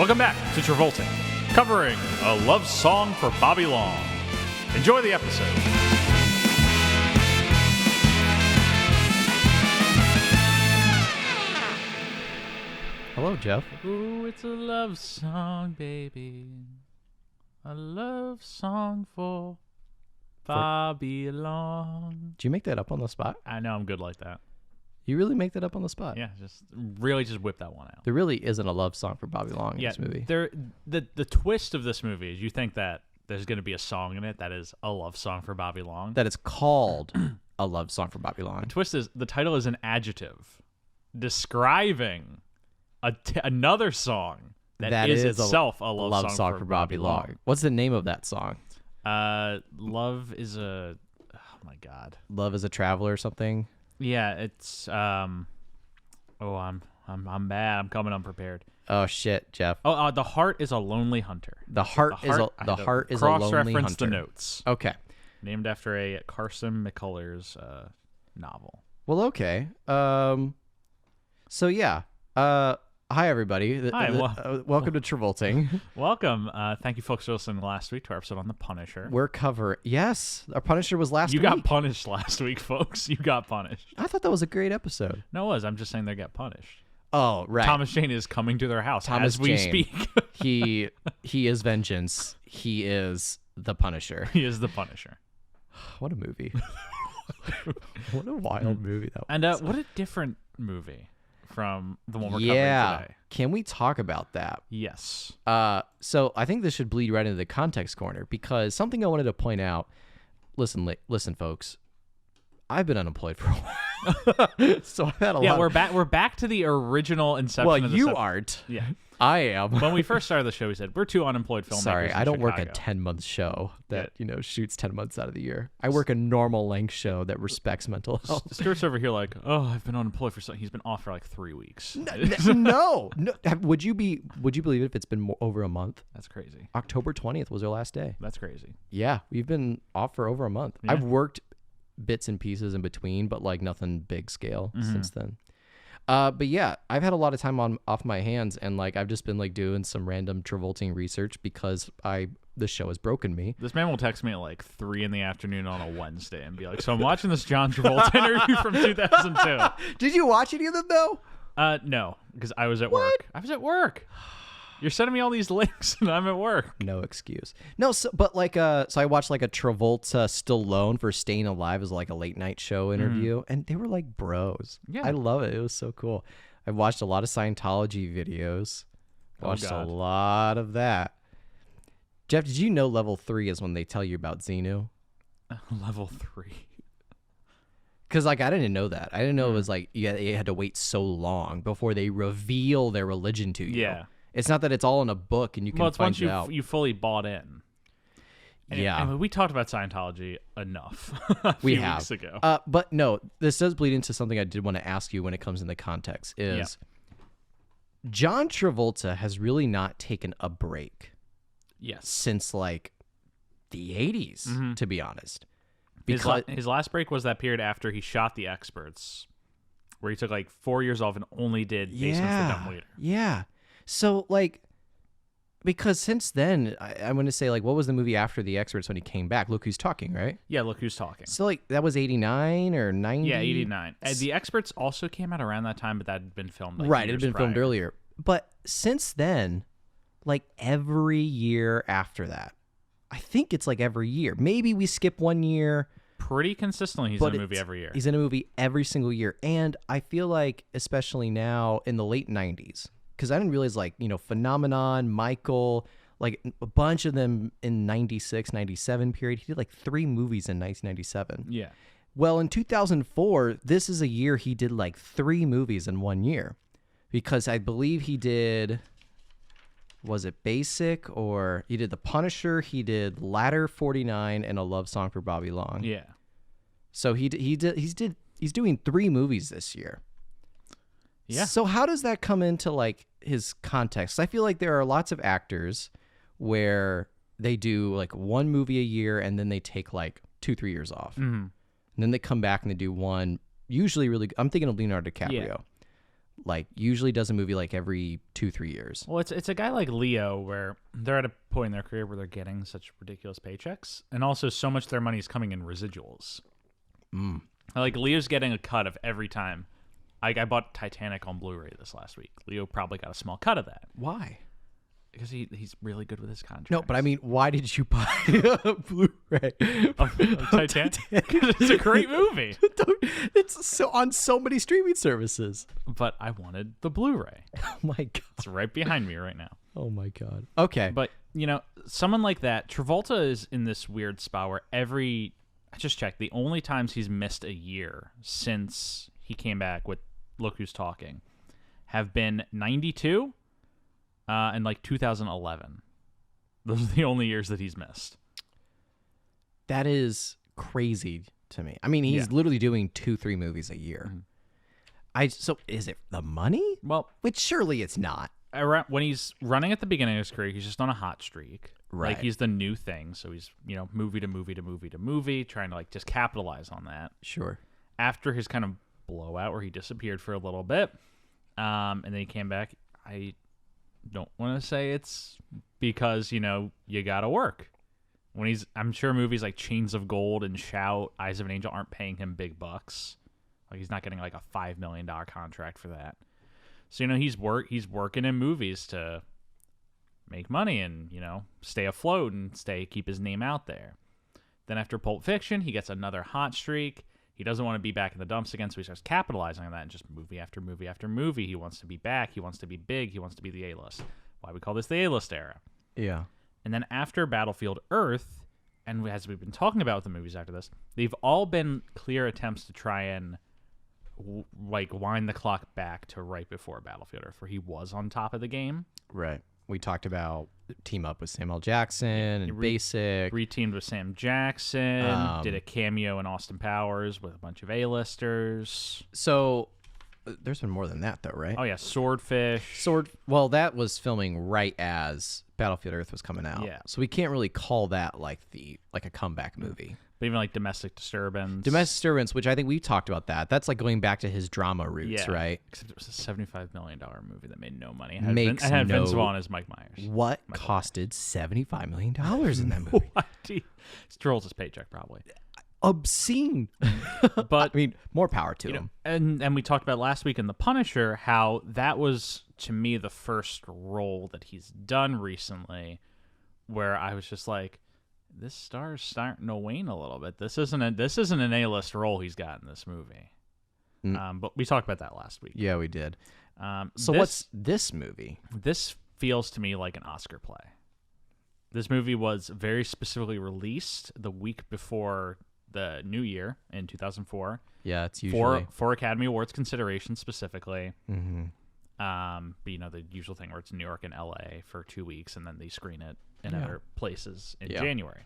Welcome back to Travolting, covering a love song for Bobby Long. Enjoy the episode. Hello, Jeff. Ooh, it's a love song, baby. A love song for Bobby Long. Did you make that up on the spot? I know I'm good like that. You really make that up on the spot? Yeah, just whip that one out. There really isn't a love song for Bobby Long in this movie. The twist of this movie is you think that there's going to be a song in it that is a love song for Bobby Long. That it's called a love song for Bobby Long. The twist is the title is an adjective describing another song that is itself a love song for Bobby Long. What's the name of that song? Love is a... Oh, my God. Love is a Traveler or something? Yeah, it's... I'm bad. I'm coming unprepared. Oh, shit, Jeff. Oh, The Heart is a Lonely Hunter. The Heart is a Lonely Hunter. Cross-reference the notes. Okay. Named after a Carson McCullers novel. Well, okay. So, yeah. Hi, everybody. Hi, welcome to Travolting. Welcome. Thank you, folks, for listening last week to our episode on The Punisher. We're covering... Yes, our Punisher was last week. You got punished last week, folks. You got punished. I thought that was a great episode. No, it was. I'm just saying they got punished. Oh, right. Thomas Jane is coming to their house as we speak. He is vengeance. He is the Punisher. He is the Punisher. What a movie. What a wild movie that was. And what a different movie from the one we're covering today. Can we talk about that? Yes. So I think this should bleed right into the context corner because something I wanted to point out. Listen, folks. I've been unemployed for a while, so I've had a lot. Yeah, we're back to the original inception. Well, of the you aren't. Yeah, I am. When we first started the show, we said we're two unemployed filmmakers. Sorry, I don't work a Chicago. 10-month show that shoots 10 months out of the year. I work a normal length show that respects mental health. Stuart's over here like, oh, I've been unemployed for something. He's been off for like 3 weeks. No. Would you believe it if it's been over a month? That's crazy. October 20th was our last day. That's crazy. Yeah, we've been off for over a month. Yeah. I've worked bits and pieces in between, but like nothing big scale since then. But yeah, I've had a lot of time off my hands, and like I've just been like doing some random Travolting research because the show has broken me. This man will text me at like 3 p.m. on a Wednesday and be like, "So I'm watching this John Travolta interview from 2002." Did you watch any of them though? No, because I was at work. I was at work. You're sending me all these links, and I'm at work. No excuse. No, but like, so I watched like a Travolta Stallone for Staying Alive as like a late night show interview, and they were like bros. Yeah, I love it. It was so cool. I watched a lot of Scientology videos. Watched a lot of that. Jeff, did you know level 3 is when they tell you about Xenu? Level 3. Because like I didn't know that. I didn't know it was like you had to wait so long before they reveal their religion to you. Yeah. It's not that it's all in a book and you can it's find once it out. you fully bought in. And we talked about Scientology enough a few weeks ago. But no, this does bleed into something I did want to ask you when it comes in the context is John Travolta has really not taken a break. Yes. Since like the 80s, to be honest. Because his last break was that period after he shot The Experts, where he took like 4 years off and only did Basement for Dumb Waiter. Yeah. So, like, because since then, I'm going to say, like, what was the movie after The Experts when he came back? Look Who's Talking, right? Yeah, Look Who's Talking. So, like, that was 89 or 90? Yeah, 89. The Experts also came out around that time, but that had been filmed, like, right, it had been filmed earlier. But since then, like, every year after that, I think it's, like, every year. Maybe we skip 1 year. Pretty consistently, he's in a movie every year. He's in a movie every single year. And I feel like, especially now in the late 90s, because I didn't realize, like, Phenomenon, Michael, like a bunch of them in 96, 97 period. He did like 3 movies in 1997. Yeah. Well, in 2004, this is a year he did like 3 movies in 1 year. Because I believe he did, was it Basic, or he did The Punisher, he did Ladder 49, and A Love Song for Bobby Long. Yeah. So he's doing 3 movies this year. Yeah. So how does that come into like his context? I feel like there are lots of actors where they do like 1 movie a year and then they take like 2-3 years off. And then they come back and they do one, usually really, I'm thinking of Leonardo DiCaprio. Like usually does a movie like every 2-3 years. Well, it's a guy like Leo where they're at a point in their career where they're getting such ridiculous paychecks, and also so much of their money is coming in residuals. Like Leo's getting a cut of every time. I bought Titanic on Blu-ray this last week. Leo probably got a small cut of that. Why? Because he's really good with his contracts. No, but I mean, why did you buy a Blu-ray of Titanic? It's a great movie. It's so on so many streaming services. But I wanted the Blu-ray. Oh my god! It's right behind me right now. Oh my god. Okay, but someone like that, Travolta is in this weird spot where I just checked, the only times he's missed a year since he came back with Look Who's Talking have been 92. And like 2011. Those are the only years that he's missed. That is crazy to me. I mean, he's literally doing 2-3 movies a year. So is it the money? Well, which surely it's not. When he's running at the beginning of his career, he's just on a hot streak. Right. Like he's the new thing. So he's, movie to movie to movie to movie, trying to like just capitalize on that. Sure. After his kind of blowout where he disappeared for a little bit, and then he came back, I don't want to say it's because you gotta work I'm sure movies like Chains of Gold and Shout, Eyes of an Angel aren't paying him big bucks. Like he's not getting like a $5 million contract for that. So he's working in movies to make money and stay afloat and keep his name out there. Then after Pulp Fiction, he gets another hot streak. He doesn't want to be back in the dumps again, so he starts capitalizing on that, and just movie after movie after movie. He wants to be back. He wants to be big. He wants to be the A-list. Why we call this the A-list era. Yeah. And then after Battlefield Earth, and as we've been talking about with the movies after this, they've all been clear attempts to try and wind the clock back to right before Battlefield Earth, where he was on top of the game. Right. We talked about team up with Samuel Jackson and Basic. Reteamed with Sam Jackson. Did a cameo in Austin Powers with a bunch of A-listers. So there's been more than that, though, right? Oh, yeah. Swordfish. Well, that was filming right as Battlefield Earth was coming out. Yeah. So we can't really call that like a comeback movie. But even like Domestic Disturbance. Domestic Disturbance, which I think we talked about that. That's like going back to his drama roots, right? Except it was a $75 million movie that made no money. It had Vince Vaughn as Mike Myers. What costed $75 million in that movie? It's Travolta's paycheck, probably. Obscene. But I mean, more power to him. And we talked about last week in The Punisher how that was, to me, the first role that he's done recently where I was just like, this star's starting to wane a little bit. This isn't an A-list role he's got in this movie. But we talked about that last week. Yeah, we did. What's this movie? This feels to me like an Oscar play. This movie was very specifically released the week before the new year in 2004. Yeah, it's usually for Academy Awards consideration specifically. Mm-hmm. But the usual thing where it's New York and LA for 2 weeks, and then they screen it in other places in January.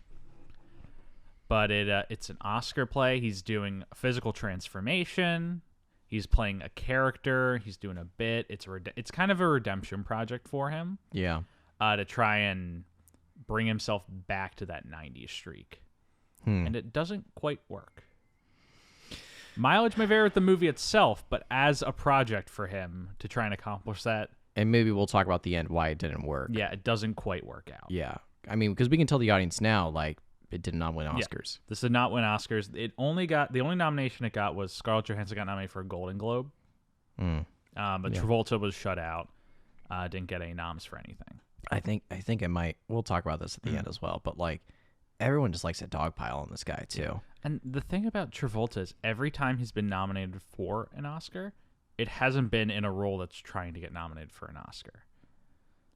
But it's an Oscar play. He's doing a physical transformation. He's playing a character. He's doing a bit. It's kind of a redemption project for him. Yeah. To try and bring himself back to that 90s streak. And it doesn't quite work. Mileage may vary with the movie itself, but as a project for him to try and accomplish that. And maybe we'll talk about the end, why it didn't work. Yeah, it doesn't quite work out. Yeah. I mean, because we can tell the audience now, like, it did not win Oscars. Yeah, this did not win Oscars. The only nomination it got was Scarlett Johansson got nominated for a Golden Globe. But Travolta was shut out. Didn't get any noms for anything. I think it might. We'll talk about this at the end as well. But like, everyone just likes to dogpile on this guy too. And the thing about Travolta is every time he's been nominated for an Oscar, it hasn't been in a role that's trying to get nominated for an Oscar.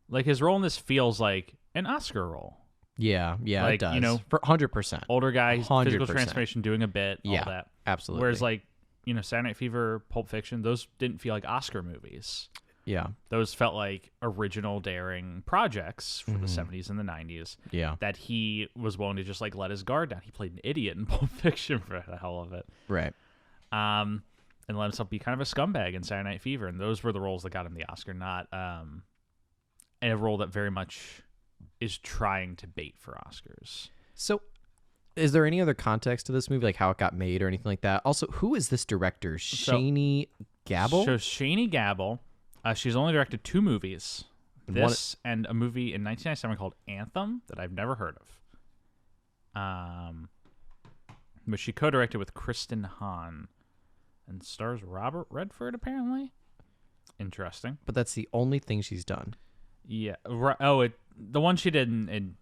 Like his role in this feels like an Oscar role. Yeah, like, it does. For 100%. Older guy, 100%. physical transformation, doing a bit, all that. Absolutely. Whereas like, Saturday Night Fever, Pulp Fiction, those didn't feel like Oscar movies. Yeah. Those felt like original, daring projects from the 70s and the 90s. Yeah. That he was willing to just like let his guard down. He played an idiot in Pulp Fiction for the hell of it. Right. And let himself be kind of a scumbag in Saturday Night Fever. And those were the roles that got him the Oscar, not a role that very much is trying to bait for Oscars. So is there any other context to this movie, like how it got made or anything like that? Also, who is this director? Sweeney Gabble? So Shani Gabble, she's only directed 2 movies. This and a movie in 1997 called Anthem that I've never heard of. But she co-directed with Kristen Hahn and stars Robert Redford, apparently. Interesting. But that's the only thing she's done. Yeah. The one she did in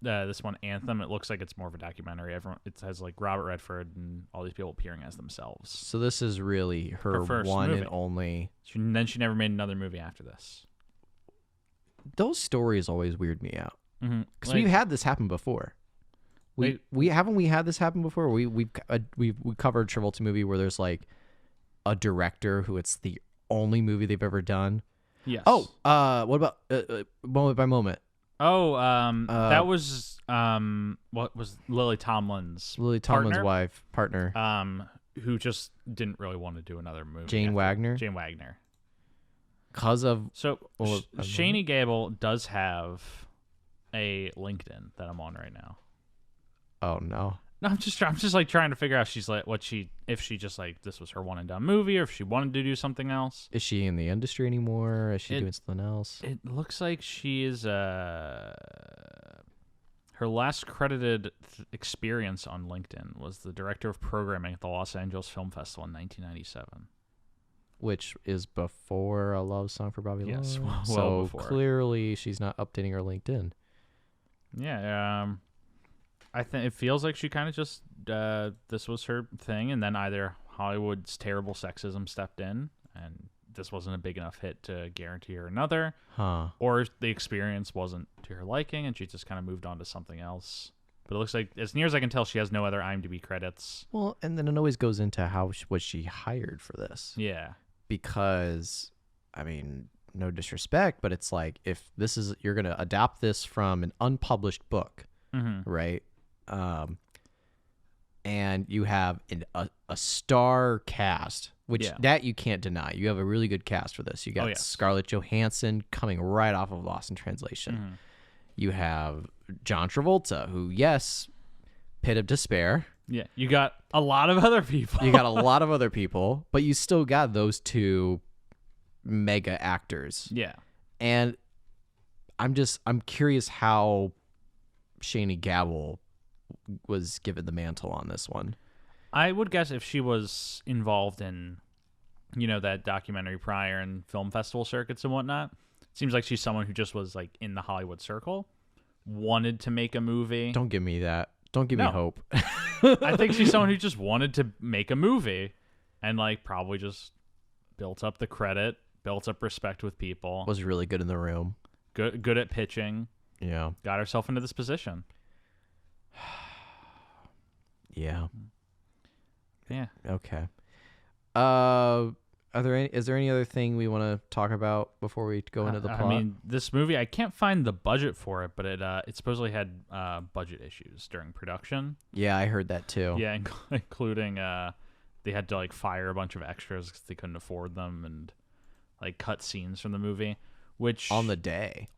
this one, Anthem, it looks like it's more of a documentary. It has like Robert Redford and all these people appearing as themselves. So this is really her first one movie. and only. And then she never made another movie after this. Those stories always weird me out. Because Like- we've had this happen before. We haven't we had this happen before. We covered Travolta movie where there's like a director who it's the only movie they've ever done. Yes. Oh, what about Moment by Moment? Oh, that was what was Lily Tomlin's partner, who just didn't really want to do another movie. Jane Wagner. Jane Wagner. Because of Shani Gabble does have a LinkedIn that I'm on right now. Oh no. No, I'm just like trying to figure out if she just like this was her one and done movie or if she wanted to do something else. Is she in the industry anymore? Is she doing something else? It looks like she is her last credited experience on LinkedIn was the director of programming at the Los Angeles Film Festival in 1997. Which is before A Love Song for Bobby Love. Yes, well so before. Clearly she's not updating her LinkedIn. Yeah, I think it feels like she kind of just this was her thing, and then either Hollywood's terrible sexism stepped in, and this wasn't a big enough hit to guarantee her another, or the experience wasn't to her liking, and she just kind of moved on to something else. But it looks like, as near as I can tell, she has no other IMDb credits. Well, and then it always goes into how was she hired for this? Yeah, because I mean, no disrespect, but it's like if this is you're gonna adapt this from an unpublished book, right? And you have a star cast, which that you can't deny. You have a really good cast for this. You got Scarlett Johansson coming right off of Lost in Translation. You have John Travolta, who, yes, Pit of Despair. Yeah, you got a lot of other people. But you still got those 2 mega actors. Yeah. And I'm curious how Shani Gabble was given the mantle on this one. I would guess if she was involved in, that documentary prior and film festival circuits and whatnot, it seems like she's someone who just was like in the Hollywood circle, wanted to make a movie. Don't give me that. Don't give me hope. I think she's someone who just wanted to make a movie and like probably just built up the credit, built up respect with people. Was really good in the room. Good at pitching. Yeah. Got herself into this position. Yeah. Yeah. Okay. Is there any other thing we want to talk about before we go into the plot? I mean, this movie, I can't find the budget for it, but it supposedly had budget issues during production. Yeah, I heard that too. Yeah, including they had to like fire a bunch of extras because they couldn't afford them and like cut scenes from the movie. Which on the day,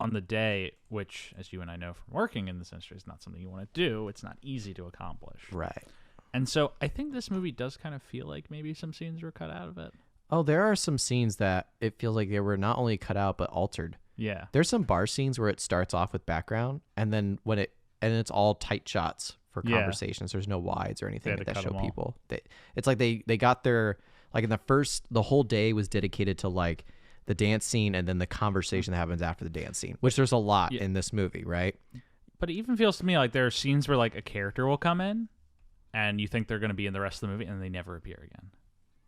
which, as you and I know from working in this industry, is not something you want to do. It's not easy to accomplish. Right. And so I think this movie does kind of feel like maybe some scenes were cut out of it. Oh, there are some scenes that it feels like they were not only cut out but altered. Yeah. There's some bar scenes where it starts off with background and then it's all tight shots for conversations. There's no wides or anything that show people. It's like they got their, like in the whole day was dedicated to like the dance scene and then the conversation that happens after the dance scene, which there's a lot in this movie, right? But it even feels to me like there are scenes where like a character will come in and you think they're going to be in the rest of the movie and they never appear again.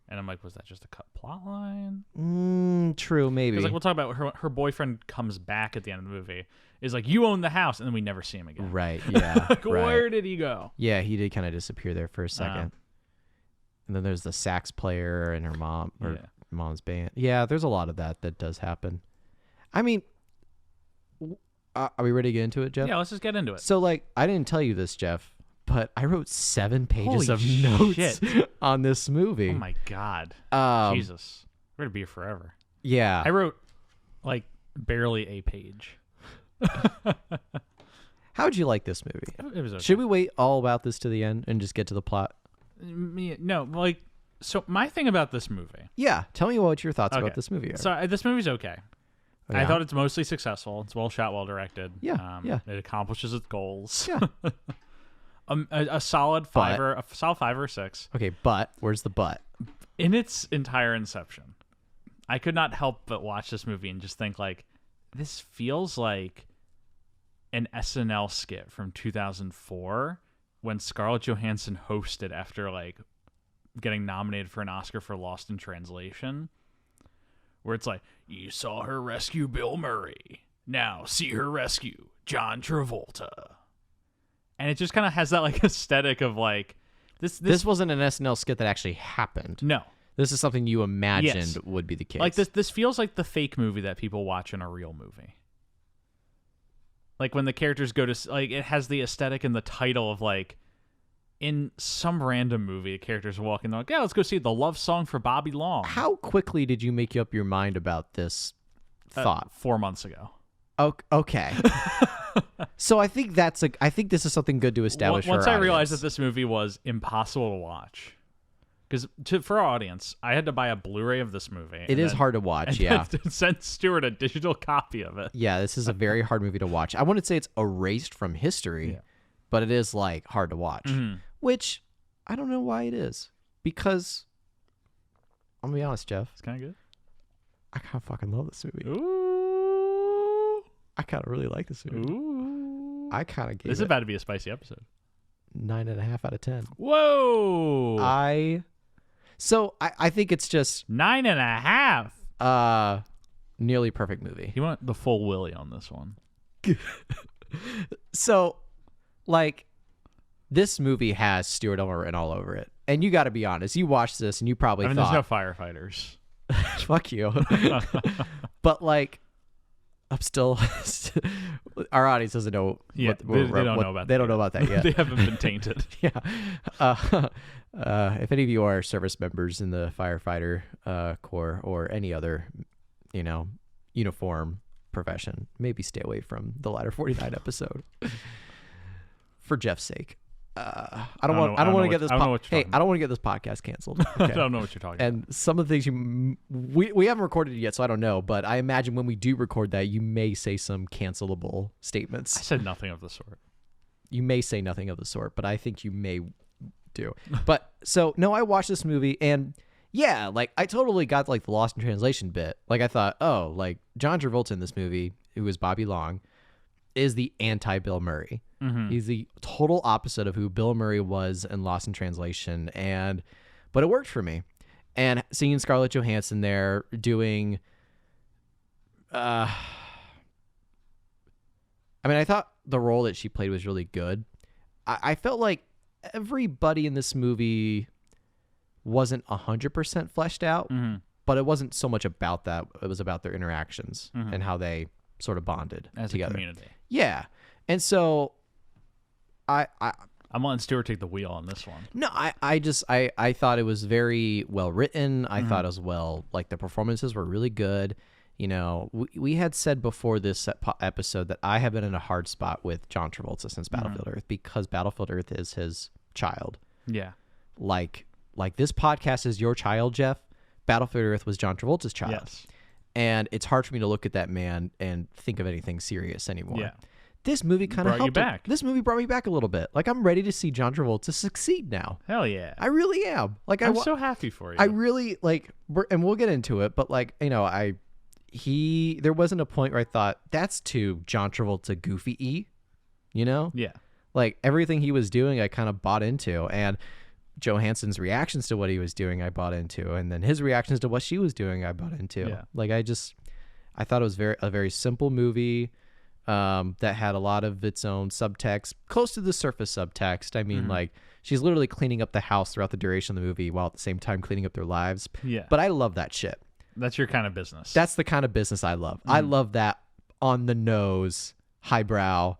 And I'm like, was that just a cut plot line? True, maybe. Because like we'll talk about her boyfriend comes back at the end of the movie, is like, you own the house, and then we never see him again. Right, yeah. Like, where did he go? Yeah, he did kind of disappear there for a second. And then there's the sax player and her mom, or mom's band. Yeah, there's a lot of that does happen. I mean, are we ready to get into it, Jeff? Yeah, let's just get into it. So, like, I didn't tell you this, Jeff, but I wrote 7 pages Holy of notes shit. on this movie. Oh my god. Jesus. We're gonna be here forever. Yeah. I wrote like barely a page. How'd you like this movie? It was okay. Should we wait all about this to the end and just get to the plot? No, like, So my thing about this movie. Yeah, tell me what your thoughts about this movie are. So this movie's okay. Oh, yeah? I thought it's mostly successful. It's well shot, well directed. Yeah, yeah. It accomplishes its goals. Yeah. A solid five or 6. Okay, but where's the but? In its entire inception, I could not help but watch this movie and just think like, this feels like an SNL skit from 2004 when Scarlett Johansson hosted after like getting nominated for an Oscar for Lost in Translation, where it's like, you saw her rescue Bill Murray, now see her rescue John Travolta. And it just kind of has that like aesthetic of like, this wasn't an SNL skit that actually happened. No. This is something you imagined would be the case. Like this feels like the fake movie that people watch in a real movie. Like when the characters go to, like, it has the aesthetic and the title of like, in some random movie, the characters walk in, they're like, yeah, let's go see the love song for Bobby Long. How quickly did you make up your mind about this thought? 4 months ago. Okay. So I think I think this is something good to establish. Once for our I realized audience. that this movie was impossible to watch, because for our audience, I had to buy a Blu-ray of this movie. It is hard to watch. Yeah. Send Stuart a digital copy of it. Yeah, this is a very hard movie to watch. I wouldn't say it's erased from history, but it is like hard to watch. Mm-hmm. Which I don't know why it is, because I'm gonna be honest, Jeff. It's kind of good. I kind of fucking love this movie. Ooh. I kind of really like this movie. Ooh. I kind of gave This is it about to be a spicy episode. 9.5 out of 10. Whoa. I think it's just 9.5. nearly perfect movie. You want the full Willy on this one. So, like, this movie has Stuart Elmore written all over it. And you got to be honest. You watched this and you probably there's thought... no firefighters. Fuck you. But, like, I'm still... our audience doesn't know... Yeah, they don't know about that. They don't know about that yet. They haven't been tainted. Yeah. If any of you are service members in the firefighter corps or any other, uniform profession, maybe stay away from the Ladder 49 episode. For Jeff's sake. I don't want to get this podcast canceled. Okay? I don't know what you're talking about. And some of the things we haven't recorded it yet, so I don't know. But I imagine when we do record that, you may say some cancelable statements. I said nothing of the sort. You may say nothing of the sort, but I think you may do. But so no, I watched this movie and yeah, like I totally got like the Lost in Translation bit. Like I thought, oh, like John Travolta in this movie, who is Bobby Long, is the anti-Bill Murray. Mm-hmm. He's the total opposite of who Bill Murray was in Lost in Translation, but it worked for me. And seeing Scarlett Johansson there doing, I thought the role that she played was really good. I felt like everybody in this movie wasn't 100% fleshed out, but it wasn't so much about that. It was about their interactions and how they sort of bonded as together. a community. Yeah. And so I'm letting Stuart take the wheel on this one. No, I thought it was very well written. I thought as well, like the performances were really good. We had said before this episode that I have been in a hard spot with John Travolta since Battlefield Earth because Battlefield Earth is his child. Yeah. Like this podcast is your child, Jeff. Battlefield Earth was John Travolta's child. Yes. And it's hard for me to look at that man and think of anything serious anymore. Yeah. This movie kind of brought you helped. back. This movie brought me back a little bit. Like I'm ready to see John Travolta succeed now. Hell yeah. I really am. Like I'm so happy for you. I really like, and we'll get into it, but like, there wasn't a point where I thought that's too John Travolta goofy-y, Yeah. Like everything he was doing, I kind of bought into, and Johansson's reactions to what he was doing, I bought into, and then his reactions to what she was doing, I bought into. Yeah. Like I thought it was a very simple movie that had a lot of its own subtext, close to the surface subtext. I mean, like she's literally cleaning up the house throughout the duration of the movie while at the same time cleaning up their lives. Yeah. But I love that shit. That's your kind of business. That's the kind of business I love. I love that on the nose, highbrow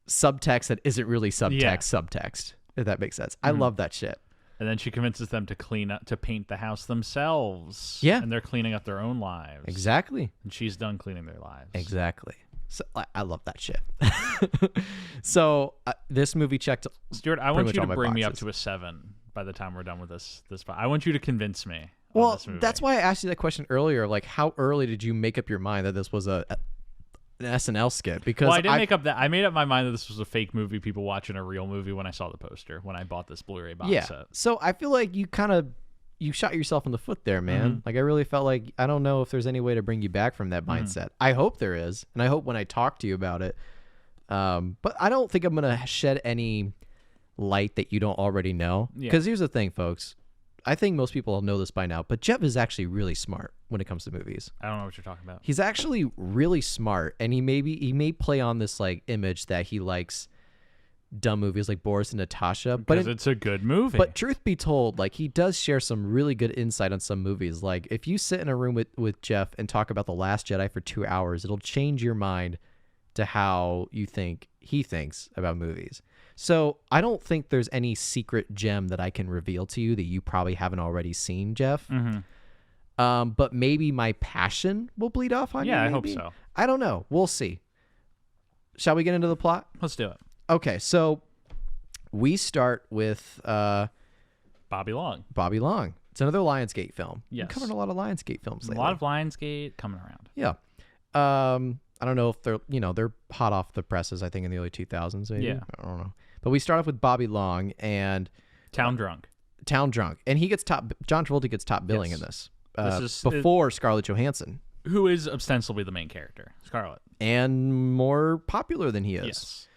subtext that isn't really subtext, if that makes sense. I love that shit. And then she convinces them to paint the house themselves. Yeah. And they're cleaning up their own lives. Exactly. And she's done cleaning their lives. Exactly. So I love that shit. So this movie checked. Stuart, I want you to bring me up to a 7 by the time we're done with this. I want you to convince me. Well, this movie. that's why I asked you that question earlier. Like, how early did you make up your mind that this was an SNL skit? Because I didn't make up that. I made up my mind that this was a fake movie. People watching a real movie when I saw the poster when I bought this Blu-ray box set. So I feel like you shot yourself in the foot there, man. Like I really felt like I don't know if there's any way to bring you back from that mindset. I hope there is, and I hope when I talk to you about it. But I don't think I'm gonna shed any light that you don't already know. Because here's the thing, folks. I think most people know this by now, but Jeff is actually really smart when it comes to movies. I don't know what you're talking about. He's actually really smart, and he may play on this like image that he likes dumb movies like Boris and Natasha, but it's a good movie. But truth be told, like he does share some really good insight on some movies. Like if you sit in a room with Jeff and talk about The Last Jedi for 2 hours, it'll change your mind to how you think he thinks about movies. So I don't think there's any secret gem that I can reveal to you that you probably haven't already seen, Jeff. But maybe my passion will bleed off on you. Yeah, I hope so. I don't know. We'll see. Shall we get into the plot? Let's do it. Okay, so we start with Bobby Long. Bobby Long. It's another Lionsgate film. Yes. We're covering a lot of Lionsgate films lately. A lot of Lionsgate coming around. Yeah. I don't know if they're hot off the presses, I think, in the early 2000s, maybe. Yeah. I don't know. But we start off with Bobby Long and Town Drunk. And he gets John Travolta gets top billing Yes. in this. This is before Scarlett Johansson. Who is ostensibly the main character, Scarlett. And more popular than he is. Yes.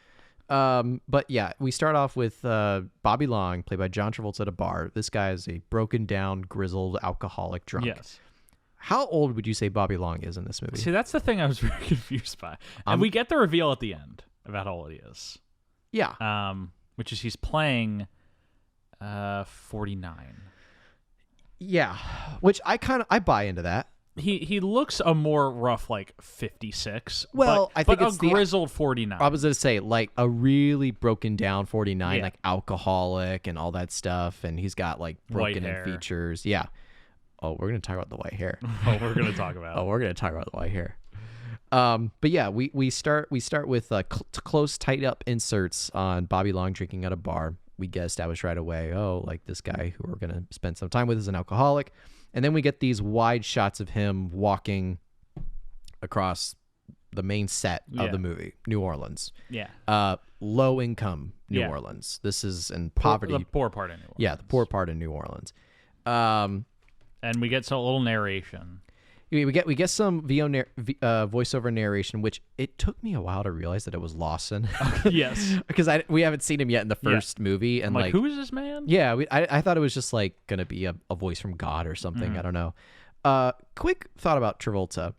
But yeah, we start off with Bobby Long, played by John Travolta at a bar. This guy is a broken down, grizzled, alcoholic drunk. Yes. How old would you say Bobby Long is in this movie? See, that's the thing I was very confused by. And we get the reveal at the end about how old he is. Yeah. Which is he's playing 49. Yeah. Which I buy into that. He looks a more rough like 56. Well, I think it's a grizzled 49. I was going to say like a really broken down 49, like alcoholic and all that stuff. And he's got like broken in features. Yeah. Oh, we're going to talk about the white hair. We're going to talk about the white hair. But yeah, we start with close, tight up inserts on Bobby Long drinking at a bar. We get established right away. Oh, like this guy who we're going to spend some time with is an alcoholic. And then we get these wide shots of him walking across the main set of the movie, New Orleans. Yeah. Low income New Orleans. This is in poverty. The poor part of New Orleans. Yeah, the poor part of New Orleans. And we get a little narration. We get some voiceover narration, which it took me a while to realize that it was Lawson. Yes, because we haven't seen him yet in the first movie, and I'm like, who is this man? Yeah, I thought it was just like gonna be a voice from God or something. I don't know. Quick thought about Travolta.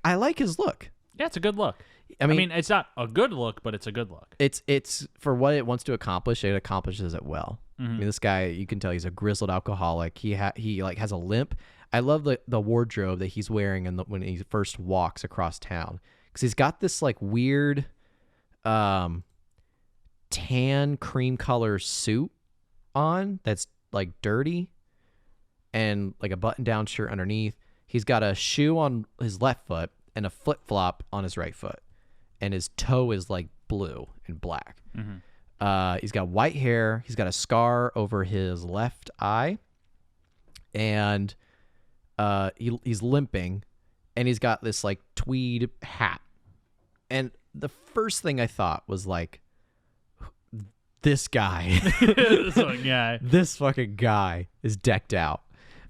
I like his look. Yeah, it's a good look. I mean, it's not a good look, but it's a good look. It's for what it wants to accomplish. It accomplishes it well. I mean, this guy, you can tell he's a grizzled alcoholic. He like has a limp. I love the wardrobe that he's wearing when he first walks across town, because he's got this like weird tan cream color suit on that's like dirty, and like a button down shirt underneath. He's got a shoe on his left foot and a flip flop on his right foot, and his toe is like blue and black. He's got white hair. He's got a scar over his left eye, and he's limping, and he's got this like tweed hat. And the first thing I thought was like, this guy, this fucking guy is decked out.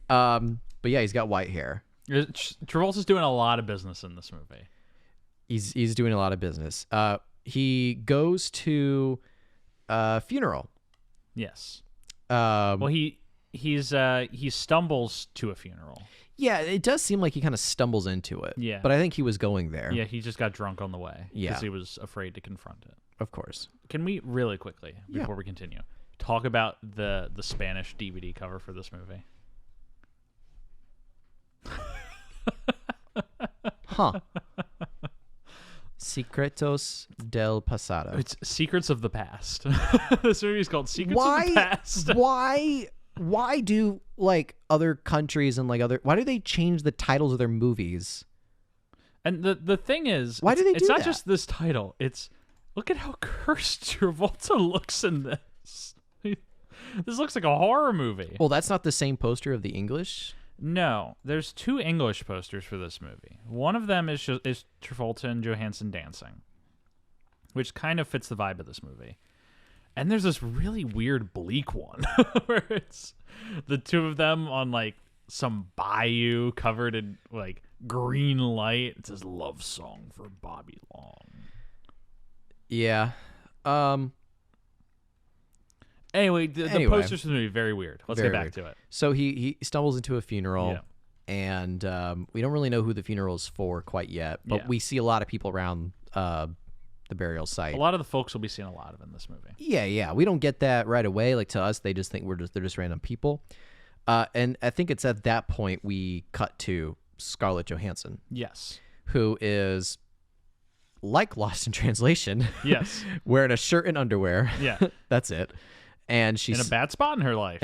But yeah, he's got white hair. Travolta's doing a lot of business in this movie. He's doing a lot of business. He goes to a funeral. Yes. Well, he stumbles to a funeral. Yeah, it does seem like he kind of stumbles into it. Yeah. But I think he was going there. Yeah, he just got drunk on the way. Yeah. Because he was afraid to confront it. Of course. Can we really quickly, before we continue, talk about the Spanish DVD cover for this movie? Huh. Secretos del Pasado. It's Secrets of the Past. This movie is called Secrets of the Past. Why do like other countries and like why do they change the titles of their movies? And the thing is, why do they do it's not that? just this title. It's look at how cursed Travolta looks in this. This looks like a horror movie. Well, that's not the same poster of the English. No, there's 2 English posters for this movie. One of them is Travolta and Johansson dancing, which kind of fits the vibe of this movie. And there's this really weird bleak one where it's the 2 of them on like some bayou covered in like green light. It says "Love Song for Bobby Long." Yeah. Anyway, the posters for the movie very weird. Let's get back to it. So he stumbles into a funeral, and we don't really know who the funeral is for quite yet, but we see a lot of people around the burial site. A lot of the folks will be seeing a lot of in this movie. Yeah. We don't get that right away. Like, to us, they just think they're just random people. And I think it's at that point we cut to Scarlett Johansson. Yes. Who is, like Lost in Translation, yes, wearing a shirt and underwear. Yeah. That's it. And she's in a bad spot in her life.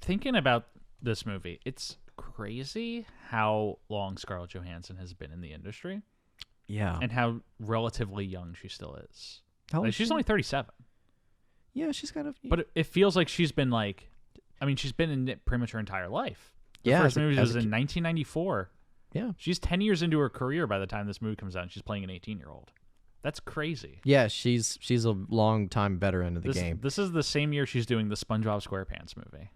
Thinking about this movie, it's crazy how long Scarlett Johansson has been in the industry. Yeah. And how relatively young she still is. How old is she's she? only 37. Yeah, she's kind of... But it feels like she's been like... I mean, she's been in it pretty much her entire life. The yeah, first movie was in 1994. Yeah. She's 10 years into her career by the time this movie comes out, and she's playing an 18-year-old. That's crazy. Yeah, she's a long time veteran of the game. This is the same year she's doing the SpongeBob SquarePants movie.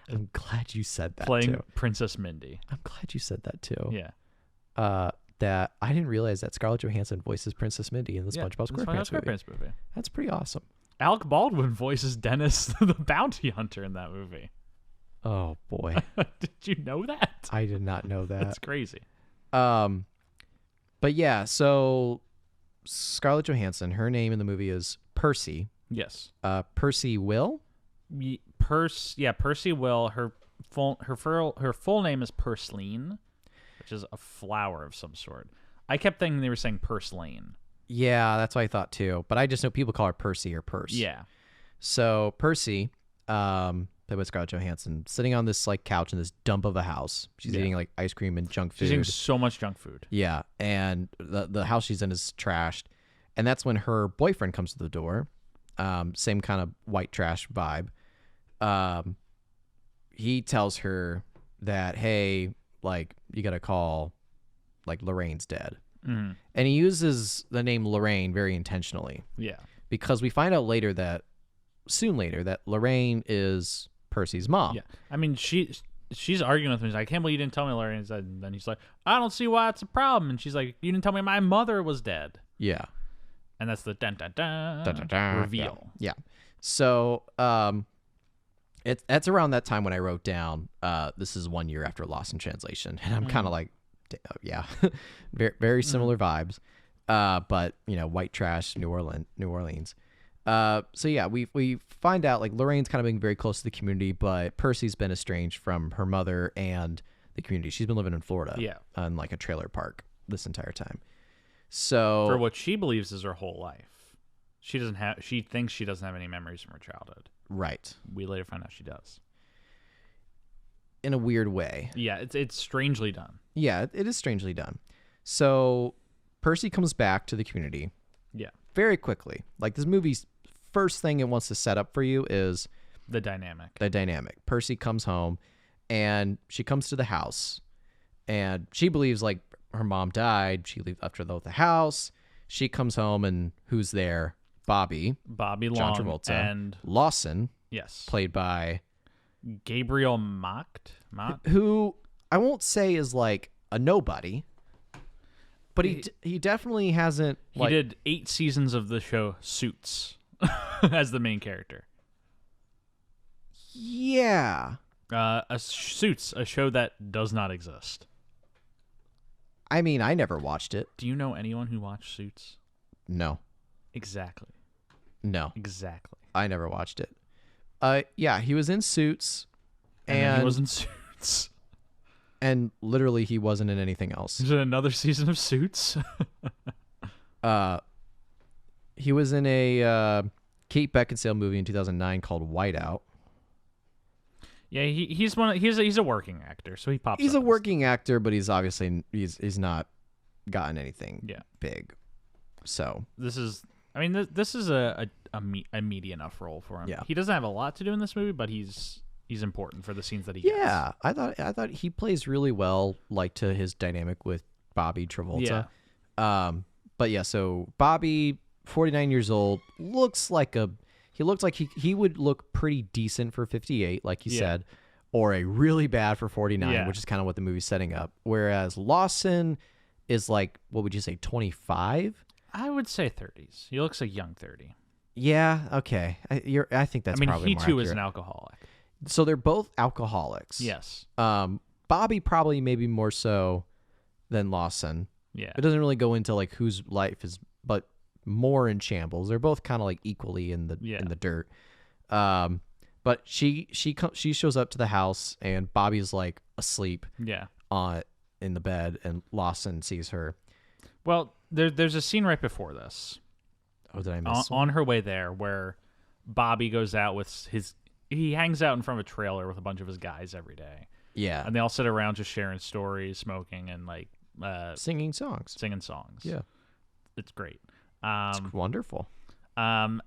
I'm glad you said that, playing too. Princess Mindy. I'm glad you said that, too. Yeah. That I didn't realize that Scarlett Johansson voices Princess Mindy in the SpongeBob SquarePants movie. That's pretty awesome. Alec Baldwin voices Dennis the bounty hunter in that movie. Oh, boy. Did you know that? I did not know that. That's crazy. But yeah, so Scarlett Johansson, her name in the movie is Percy. Yes. Percy Will? Percy Will. Her full name is Purslane, which is a flower of some sort. I kept thinking they were saying Purslane. Yeah, that's what I thought too. But I just know people call her Percy or Purse. Yeah. So Percy, played by Scarlett Johansson, sitting on this like couch in this dump of a house. She's eating like ice cream and junk food. She's eating so much junk food. Yeah, and the house she's in is trashed. And that's when her boyfriend comes to the door. Same kind of white trash vibe. He tells her that, hey, like, you got to call, like, Lorraine's dead. Mm-hmm. And he uses the name Lorraine very intentionally. Yeah. Because we find out soon later, that Lorraine is Percy's mom. Yeah. I mean, she's arguing with him. She's like, I can't believe you didn't tell me Lorraine's dead. And then he's like, I don't see why it's a problem. And she's like, you didn't tell me my mother was dead. Yeah. And that's the dun-dun-dun reveal. Yeah. So, that's around that time when I wrote down, this is 1 year after Lost in Translation. And I'm kind of like, yeah, very, very similar vibes. But, white trash, New Orleans. So yeah, we find out like Lorraine's kind of being very close to the community, but Percy's been estranged from her mother and the community. She's been living in Florida. Yeah. In like a trailer park this entire time. So for what she believes is her whole life. She thinks she doesn't have any memories from her childhood. Right. We later find out she does. In a weird way. Yeah, it's strangely done. Yeah, it is strangely done. So Percy comes back to the community. Yeah. Very quickly. Like, this movie's first thing it wants to set up for you is the dynamic. Percy comes home and she comes to the house and she believes like her mom died. She left her with the house. She comes home and who's there? Bobby Long, John Travolta, and Lawson, yes, played by Gabriel Mott, who I won't say is like a nobody, but he definitely hasn't. He did 8 seasons of the show Suits as the main character. Yeah, Suits, a show that does not exist. I mean, I never watched it. Do you know anyone who watched Suits? No. Exactly. No. Exactly. I never watched it. Yeah, he was in Suits. And he was in Suits. And literally he wasn't in anything else. Is it another season of Suits? He was in a Kate Beckinsale movie in 2009 called Whiteout. Yeah, he's a working actor, so he pops. He's up a working actor, but he's obviously he's not gotten anything big. So this is a a meaty enough role for him. Yeah. He doesn't have a lot to do in this movie, but he's important for the scenes that he gets. Yeah, I thought he plays really well, like to his dynamic with Bobby Travolta. Yeah. But yeah, so Bobby, 49 years old, looks like he would look pretty decent for 58, like you said, or a really bad for 49, which is kind of what the movie's setting up. Whereas Lawson is like, what would you say, 25? I would say 30s. He looks like young 30. Yeah, okay. I think that's probably he more too accurate. is an alcoholic. So they're both alcoholics. Yes. Bobby probably maybe more so than Lawson. Yeah. It doesn't really go into like whose life is, but more in shambles. They're both kind of like equally in the dirt. But she shows up to the house and Bobby's like asleep. Yeah. In the bed, and Lawson sees her. Well, there's a scene right before this. Oh, did I miss on her way there where Bobby goes out with he hangs out in front of a trailer with a bunch of his guys every day. Yeah. And they all sit around just sharing stories, smoking, and like singing songs. Yeah. It's great. It's wonderful. And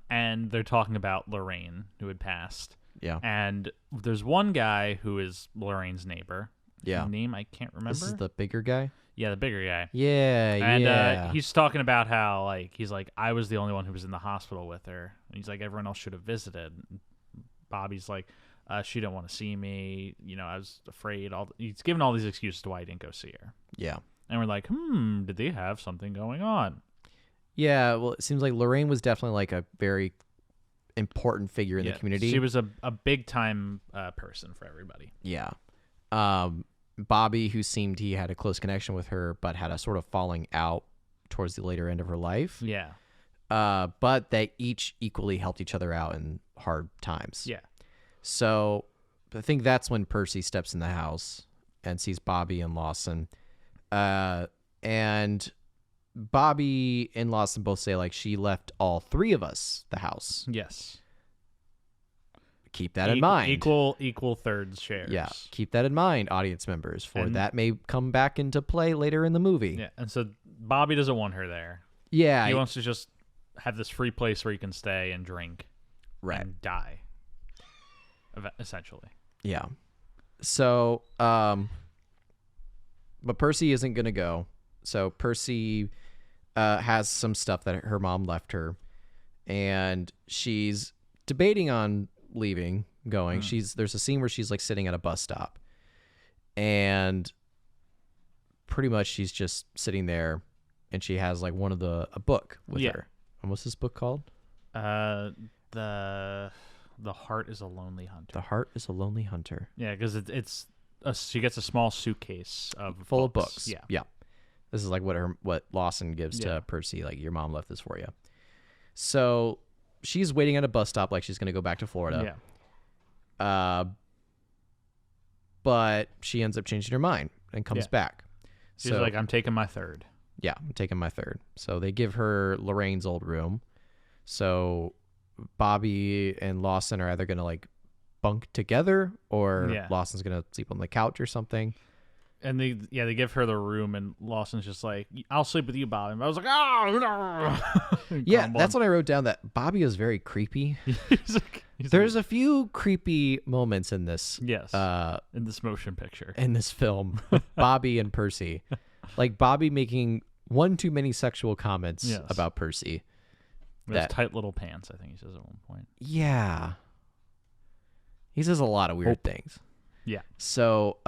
they're talking about Lorraine, who had passed. Yeah. And there's one guy who is Lorraine's neighbor. Yeah. His name I can't remember. This is the bigger guy? Yeah, the bigger guy. Yeah, and he's talking about how he's like, I was the only one who was in the hospital with her. And he's like, everyone else should have visited. Bobby's like, she didn't want to see me. I was afraid. He's giving all these excuses to why he didn't go see her. Yeah. And we're like, did they have something going on? Yeah, well, it seems like Lorraine was definitely like a very important figure in the community. She was a big time person for everybody. Yeah. Bobby, who seemed he had a close connection with her, but had a sort of falling out towards the later end of her life. Yeah. But they each equally helped each other out in hard times. Yeah. So I think that's when Percy steps in the house and sees Bobby and Lawson. And Bobby and Lawson both say, like, she left all three of us the house. Yes. Keep that in mind. Equal thirds shares. Yeah. Keep that in mind, audience members, for that may come back into play later in the movie. Yeah. And so Bobby doesn't want her there. Yeah. He wants to just have this free place where he can stay and drink. Right. And die. Essentially. Yeah. So, but Percy isn't going to go. So Percy has some stuff that her mom left her, and she's debating on going. There's a scene where she's like sitting at a bus stop, and pretty much she's just sitting there, and she has like a book with her. And what's this book called? The Heart is a Lonely Hunter. The Heart is a Lonely Hunter. Yeah, because she gets a small suitcase full of books. Yeah. Yeah. This is like what Lawson gives to Percy. Like, your mom left this for you. So she's waiting at a bus stop, like she's going to go back to Florida. Yeah. But she ends up changing her mind and comes back. She's like, I'm taking my third. Yeah, I'm taking my third. So they give her Lorraine's old room. So Bobby and Lawson are either going to like bunk together, or Lawson's going to sleep on the couch or something. And they give her the room, and Lawson's just like, I'll sleep with you, Bobby. And I was like, oh, no. Yeah, that's what I wrote down, that Bobby is very creepy. There's a few creepy moments in this. Yes, in this motion picture. In this film, with Bobby and Percy. Like Bobby making one too many sexual comments about Percy. Those tight little pants, I think he says at one point. Yeah. He says a lot of weird things. Yeah. So,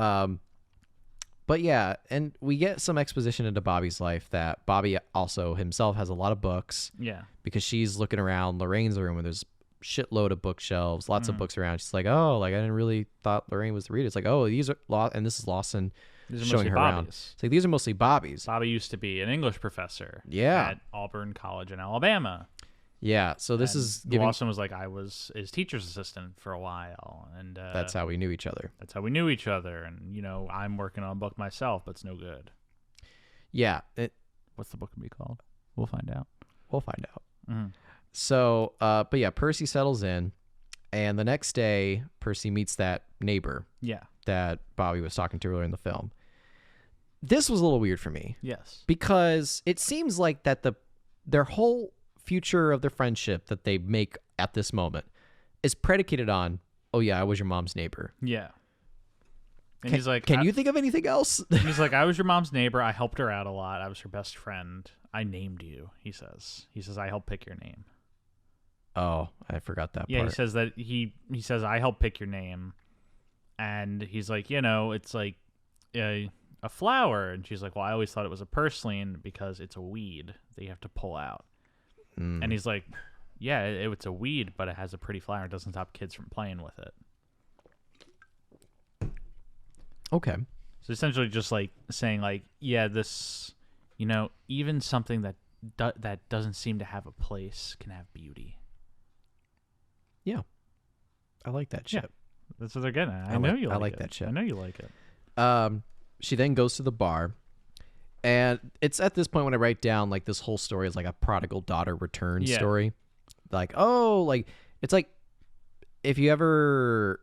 but yeah, and we get some exposition into Bobby's life, that Bobby also himself has a lot of books. Yeah. Because she's looking around Lorraine's room, and there's a shitload of bookshelves, lots of books around. She's like, oh, like I didn't really thought Lorraine was the reader. It's like, oh, these are and this is Lawson showing her around. It's like, these are mostly Bobby's. Bobby used to be an English professor. Yeah. At Auburn College in Alabama. Yeah, so this is Lawson was like, I was his teacher's assistant for a while, and that's how we knew each other. And I'm working on a book myself, but it's no good. Yeah, what's the book gonna be called? We'll find out. Mm-hmm. So, but yeah, Percy settles in, and the next day, Percy meets that neighbor. Yeah, that Bobby was talking to earlier in the film. This was a little weird for me. Yes, because it seems like that their whole future of their friendship that they make at this moment is predicated on, oh yeah, I was your mom's neighbor. Yeah. And he's like, can you think of anything else? He's like, I was your mom's neighbor. I helped her out a lot. I was her best friend. I named you, he says. He says, I helped pick your name. Oh, I forgot that part. Yeah, he says that he says, I helped pick your name. And he's like, it's like a flower. And she's like, well, I always thought it was a purslane because it's a weed that you have to pull out. And he's like, yeah, it's a weed, but it has a pretty flower. It doesn't stop kids from playing with it. Okay. So essentially just like saying like, yeah, this, even something that doesn't seem to have a place can have beauty. Yeah. I like that shit. Yeah, that's what they're getting at. I like that shit. I know you like it. She then goes to the bar, and it's at this point when I write down like this whole story is like a prodigal daughter return story. Like, oh, like it's like if you ever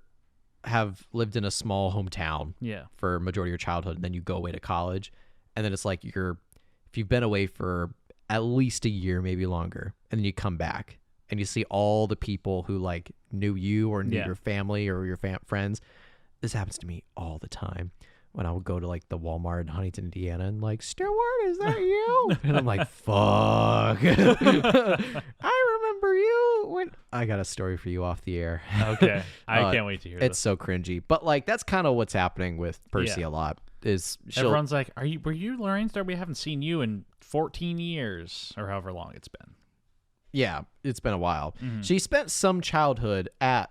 have lived in a small hometown for a majority of your childhood, and then you go away to college, and then it's like if you've been away for at least a year, maybe longer, and then you come back and you see all the people who like knew you or knew your family or your friends. This happens to me all the time when I would go to like the Walmart in Huntington, Indiana, and like, Stuart, is that you? And I'm like, fuck. I remember you when I got a story for you off the air. Okay. I can't wait to hear It's so cringy. But like that's kind of what's happening with Percy a lot. Is everyone's like, were you Lorraine Star? We haven't seen you in 14 years or however long it's been. Yeah, it's been a while. Mm-hmm. She spent some childhood at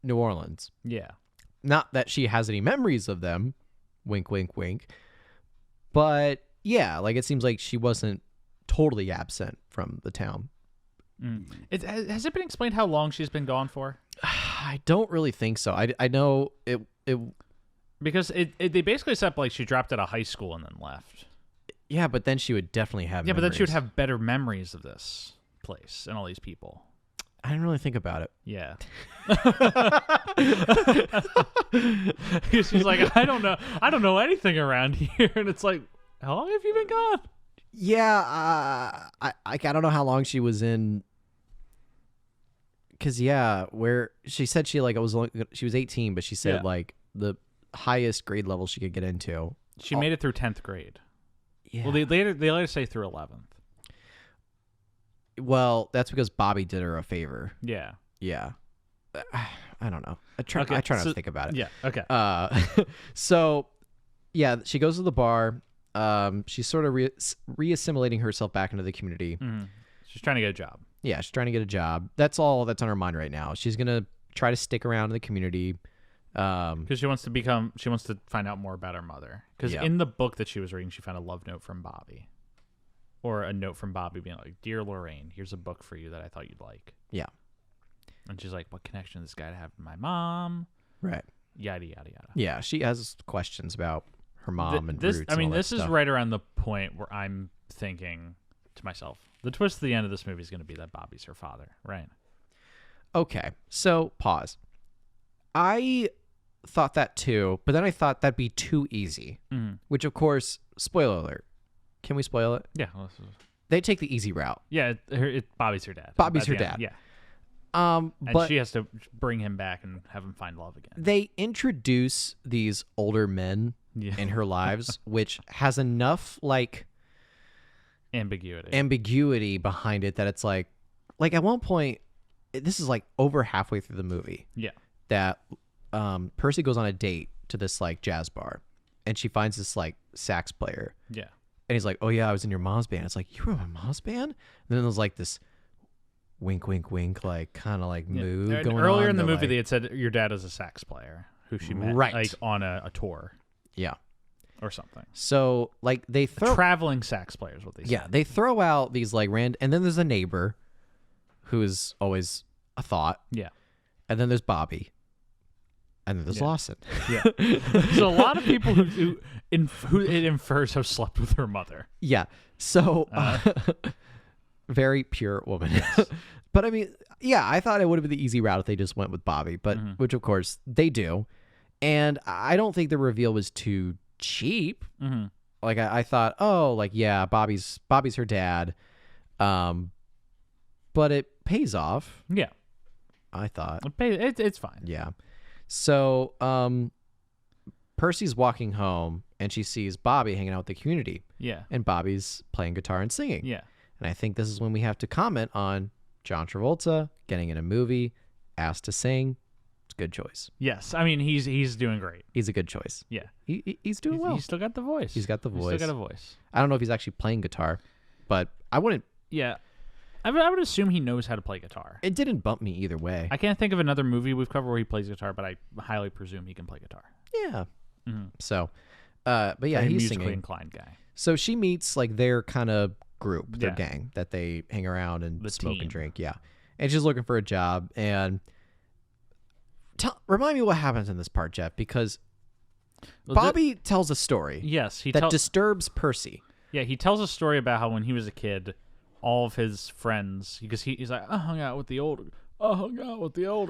New Orleans. Yeah. Not that she has any memories of them. Wink, wink, wink. But yeah, like it seems like she wasn't totally absent from the town. Has it been explained how long she's been gone for? I don't really think so. I know it because they basically said like she dropped out of high school and then left. Yeah, but then she would definitely have memories. But then she would have better memories of this place and all these people. I didn't really think about it. Yeah. She's like, I don't know anything around here, and it's like, how long have you been gone? Yeah, I don't know how long she was in. Cause where she said she was 18, but she said like the highest grade level she could get into. She made it through 10th grade. Yeah. Well, they later say through 11th. Well, that's because Bobby did her a favor. Yeah. Yeah. I don't know. I try not to think about it. Yeah. Okay. So, yeah, she goes to the bar. She's sort of reassimilating herself back into the community. Mm-hmm. She's trying to get a job. Yeah, she's trying to get a job. That's all that's on her mind right now. She's going to try to stick around in the community. Because she wants to find out more about her mother. Because in the book that she was reading, she found a love note from Bobby. Or a note from Bobby being like, Dear Lorraine, here's a book for you that I thought you'd like. Yeah. And she's like, what connection does this guy have to my mom? Right. Yada, yada, yada. Yeah, she has questions about her mom and roots. I mean, this stuff. is right around the point where I'm thinking to myself, the twist at the end of this movie is going to be that Bobby's her father, right? Okay, so pause. I thought that too, but then I thought that'd be too easy, which of course, spoiler alert. Can we spoil it? Yeah. They take the easy route. Yeah, Bobby's her dad. Bobby's her dad. Yeah. And she has to bring him back and have him find love again. They introduce these older men in her lives, which has enough like ambiguity behind it that it's like at one point, this is like over halfway through the movie. Yeah. That Percy goes on a date to this like jazz bar, and she finds this like sax player. Yeah. And he's like, oh, yeah, I was in your mom's band. It's like, you were in my mom's band? And then there's like this wink, wink, wink, like kind of like mood going on. Earlier in the movie, they had said your dad is a sax player who she met like on a tour. Yeah. Or something. So like they throw... A traveling sax player is what they say. Yeah, they throw out these like and then there's a neighbor who is always a thought. Yeah. And then there's Bobby. And then there's Lawson. Yeah. So a lot of people who it infers have slept with her mother. Yeah. So very pure woman. Yes. But I mean, yeah, I thought it would have been the easy route if they just went with Bobby, but which of course they do. And I don't think the reveal was too cheap. Like I thought, oh, like yeah, Bobby's her dad. but it pays off. Yeah. I thought. It's fine. Yeah. So Percy's walking home and she sees Bobby hanging out with the community. Yeah. And Bobby's playing guitar and singing. Yeah. And I think this is when we have to comment on John Travolta getting in a movie, asked to sing. It's a good choice. Yes. I mean, he's doing great. He's a good choice. Yeah. He's doing well. He's still got the voice. He's got the voice. He's still got a voice. I don't know if he's actually playing guitar, but I wouldn't. Yeah. I would assume he knows how to play guitar. It didn't bump me either way. I can't think of another movie we've covered where he plays guitar, but I highly presume he can play guitar. Yeah. Mm-hmm. So, but yeah, Very he's musically singing. inclined guy. So she meets like their kind of group, their Yeah. gang that they hang around and The smoke team. and drink. Yeah. And she's looking for a job. And remind me what happens in this part, Jeff, because Bobby tells a story Yes, he that disturbs Percy. Yeah, he tells a story about how when he was a kid, all of his friends, because he's like, I hung out with the older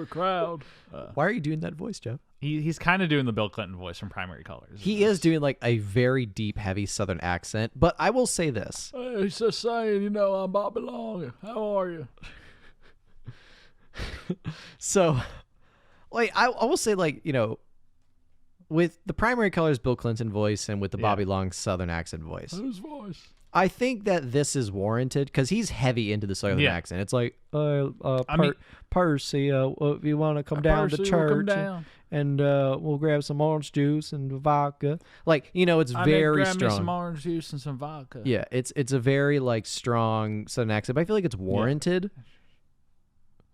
crowd. Why are you doing that voice, Jeff? He's kind of doing the Bill Clinton voice from Primary Colors. He is doing like a very deep, heavy Southern accent. But I will say this. He's just saying, I'm Bobby Long. How are you? So, like, I will say, like, with the Primary Colors Bill Clinton voice and with the Bobby Long Southern accent voice. Whose voice? I think that this is warranted because he's heavy into the Southern accent. It's like, Percy, if you want to come down to Percy, church come down. and we'll grab some orange juice and vodka. Like, it's I very grab me some strong. orange juice and some vodka. Yeah, it's a very like strong Southern accent, but I feel like it's warranted.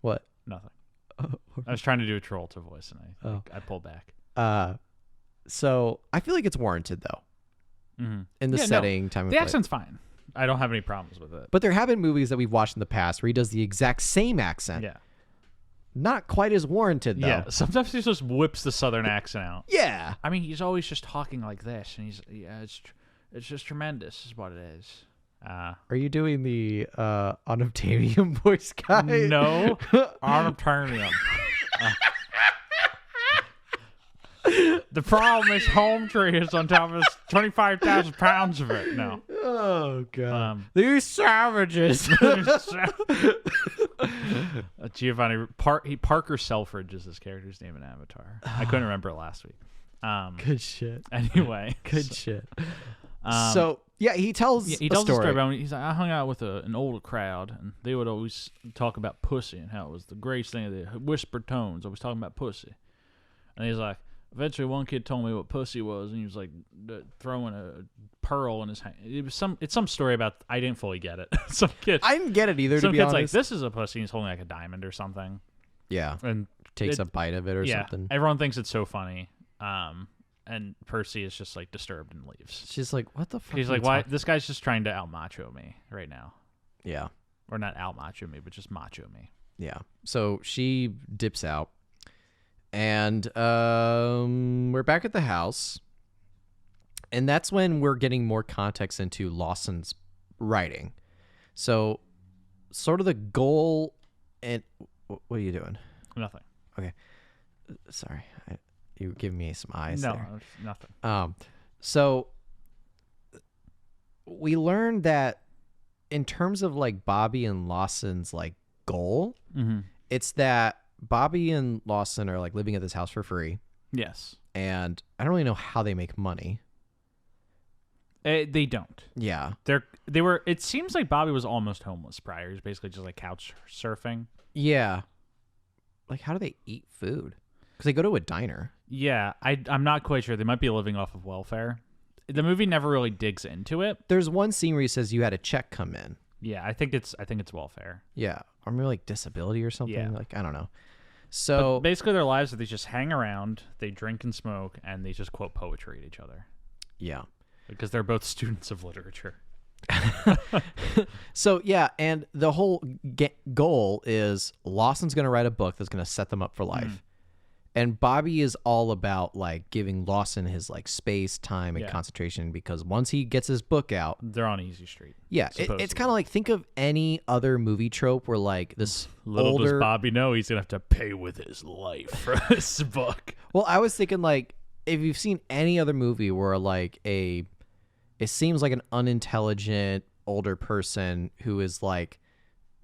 What? Nothing. I was trying to do a Travolta voice and I pulled back. So I feel like it's warranted though. Mm-hmm. In the setting, time, and the place. accent's fine. I don't have any problems with it. But there have been movies that we've watched in the past where he does the exact same accent. Yeah. Not quite as warranted, though. Yeah. Sometimes he just whips the Southern accent out. Yeah. I mean, he's always just talking like this, and it's just tremendous, is what it is. Are you doing the unobtainium voice guy? No, unobtainium. The problem is home tree is on top of 25,000 pounds of it. No. Oh, God. These savages. Giovanni Parker Selfridge is his character's name in Avatar. I couldn't remember it last week. Good shit. Anyway. Good shit. So, yeah, he tells a story about when he's like, I hung out with an older crowd, and they would always talk about pussy and how it was the greatest thing. They whispered tones, always talking about pussy. And he's like, eventually one kid told me what pussy was, and he was like throwing a pearl in his hand. It's some story about, I didn't fully get it. Some kid. I didn't get it either, to be honest. Some kid's like, this is a pussy, and he's holding like a diamond or something. Yeah. And takes a bite of it or something. Everyone thinks it's so funny. And Percy is just like disturbed and leaves. She's like, what the fuck? He's like, why? This guy's just trying to out macho me right now. Yeah. Or not out macho me, but just macho me. Yeah. So she dips out. And we're back at the house. And that's when we're getting more context into Lawson's writing. So sort of the goal and what are you doing? Nothing. Okay. Sorry. You were giving me some eyes no, there. Nothing. So we learned that in terms of like Bobby and Lawson's like goal, it's that Bobby and Lawson are like living at this house for free. Yes. And I don't really know how they make money. They don't. Yeah. They were. It seems like Bobby was almost homeless prior. He was basically just like couch surfing. Yeah. Like, how do they eat food? Because they go to a diner. Yeah, I'm not quite sure. They might be living off of welfare. The movie never really digs into it. There's one scene where he says you had a check come in. Yeah, I think it's welfare. Yeah, or maybe like disability or something. Yeah. Like, I don't know. So but basically, their lives are they just hang around, they drink and smoke, and they just quote poetry at each other. Yeah, because they're both students of literature. So yeah, and the whole goal is Lawson's going to write a book that's going to set them up for life. And Bobby is all about like giving Lawson his like space, time, and concentration, because once he gets his book out, they're on easy street. Yeah, it's kind of like, think of any other movie trope where like this little older... does Bobby know he's gonna have to pay with his life for this book. Well, I was thinking like if you've seen any other movie where like it seems like an unintelligent older person who is like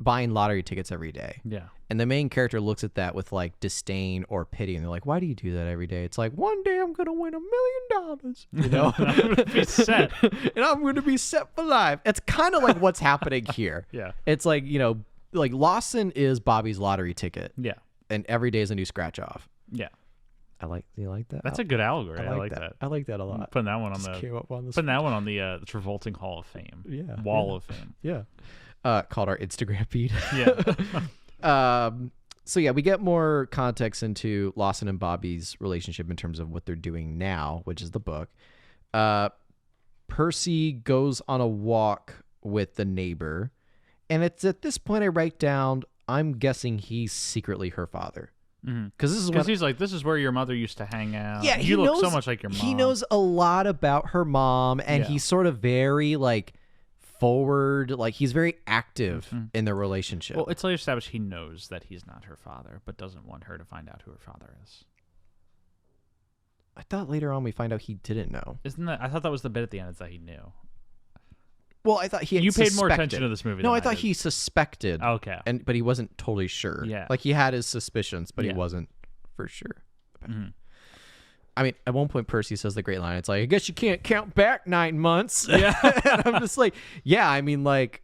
buying lottery tickets every day. Yeah. And the main character looks at that with like disdain or pity, and they're like, "Why do you do that every day?" It's like, one day I'm gonna win $1 million, you know, I'm gonna be set. and I'm gonna be set for life. It's kind of like what's happening here. Yeah. It's like, you know, like Lawson is Bobby's lottery ticket, Yeah. and every day is a new scratch off. Yeah. Do you like that? That's a good allegory. I like that. I like that a lot. Putting that one on Just came up on this. putting that one on the Travolting Hall of Fame. Yeah. Wall of Fame. Yeah. Called our Instagram feed. Yeah. So yeah, we get more context into Lawson and Bobby's relationship in terms of what they're doing now, which is the book. Percy goes on a walk with the neighbor, and it's at this point I write down, I'm guessing he's secretly her father. Because he's like, this is where your mother used to hang out. Yeah, you look so much like your mom. He knows a lot about her mom, and he's sort of very like forward, like he's very active in their relationship. Well, it's later established he knows that he's not her father, but doesn't want her to find out who her father is. I thought later on we find out he didn't know. Isn't that? I thought that was the bit at the end, is that he knew. Well, I thought he had You paid more suspected. attention to this movie. No, than I thought did. he suspected. Okay. But he wasn't totally sure. Yeah. Like he had his suspicions, but he Yeah. wasn't for sure. Mm-hmm. I mean, at one point Percy says the great line. It's like, I guess you can't count back 9 months. Yeah. And I'm just like, yeah, I mean, like,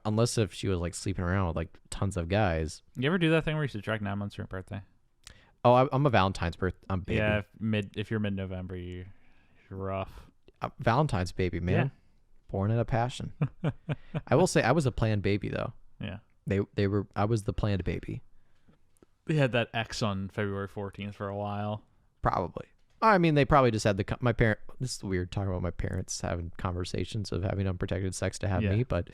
unless if she was like sleeping around with like tons of guys. You ever do that thing where you subtract 9 months from your birthday? Oh, I'm a Valentine's I'm baby. Yeah, if you're mid-November, you're rough. Valentine's baby, man. Yeah. Born in a passion. I will say I was a planned baby though. Yeah. I was the planned baby. We had that X on February 14th for a while. Probably. I mean, they probably just had my parent. This is weird talking about my parents having conversations of having unprotected sex to have me, but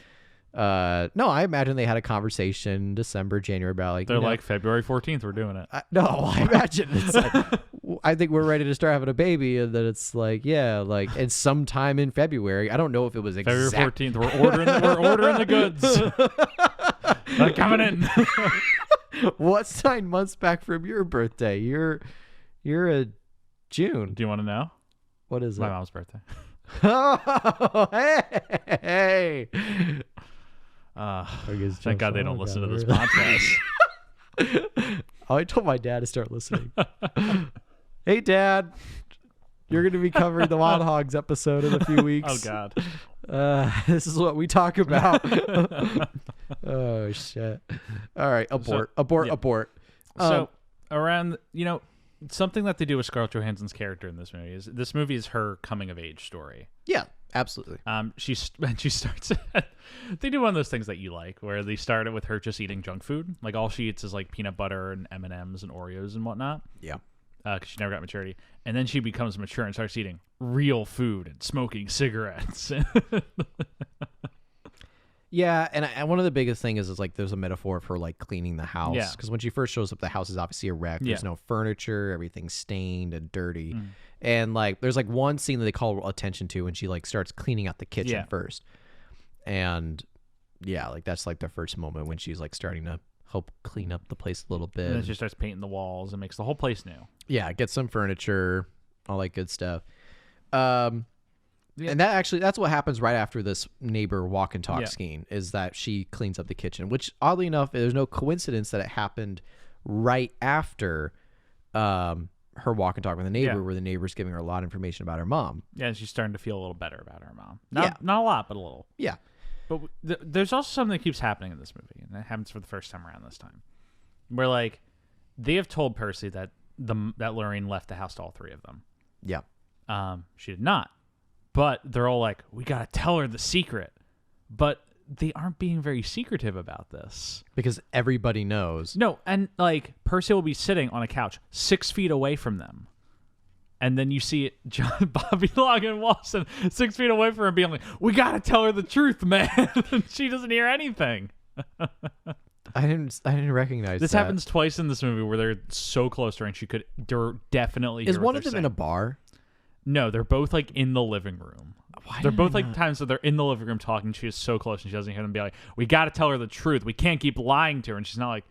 no, I imagine they had a conversation December, January about like They're like February 14th, we're doing it. No, I imagine it's like I think we're ready to start having a baby, and then it's like it's sometime in February. I don't know if it was February 14th. We're ordering the goods. They're coming in. What's 9 months back from your birthday? You're a June. Do you want to know? What is My it? mom's birthday. Oh, hey. Thank God they don't listen to this podcast. Oh, I told my dad to start listening. Hey, Dad. You're going to be covering the Wild Hogs episode in a few weeks. Oh, God. This is what we talk about. Oh, shit. All right. Abort. So, around, something that they do with Scarlett Johansson's character in this movie is her coming of age story. Yeah, absolutely. She starts. They do one of those things that you like, where they start it with her just eating junk food. Like all she eats is like peanut butter and M&Ms and Oreos and whatnot. Yeah. Because she never got maturity, and then she becomes mature and starts eating real food and smoking cigarettes. Yeah, and one of the biggest things is like there's a metaphor for like cleaning the house. Yeah. Because when she first shows up, the house is obviously a wreck. There's no furniture, everything's stained and dirty. And like there's like one scene that they call attention to when she like starts cleaning out the kitchen first. And yeah, like that's like the first moment when she's like starting to help clean up the place a little bit. And then she starts painting the walls and makes the whole place new. Yeah, get some furniture, all that good stuff. And that's what happens right after this neighbor walk and talk scheme, is that she cleans up the kitchen, which oddly enough, there's no coincidence that it happened right after her walk and talk with the neighbor, where the neighbor's giving her a lot of information about her mom. Yeah, and she's starting to feel a little better about her mom. Not a lot, but a little. Yeah. But there's also something that keeps happening in this movie, and it happens for the first time around this time, where like they have told Percy that that Lorraine left the house to all three of them. Yeah. She did not. But they're all like, we got to tell her the secret. But they aren't being very secretive about this. Because everybody knows. No, and like Percy will be sitting on a couch 6 feet away from them. And then you see Bobby Long and Watson 6 feet away from her being like, we got to tell her the truth, man. And she doesn't hear anything. I didn't recognize this that. happens twice in this movie where they're so close to her and she could definitely hear Is what one of they're them in a bar? No, they're both like in the living room. They're both like times that they're in the living room talking. She is so close and she doesn't hear them be like, we got to tell her the truth. We can't keep lying to her. And she's not like,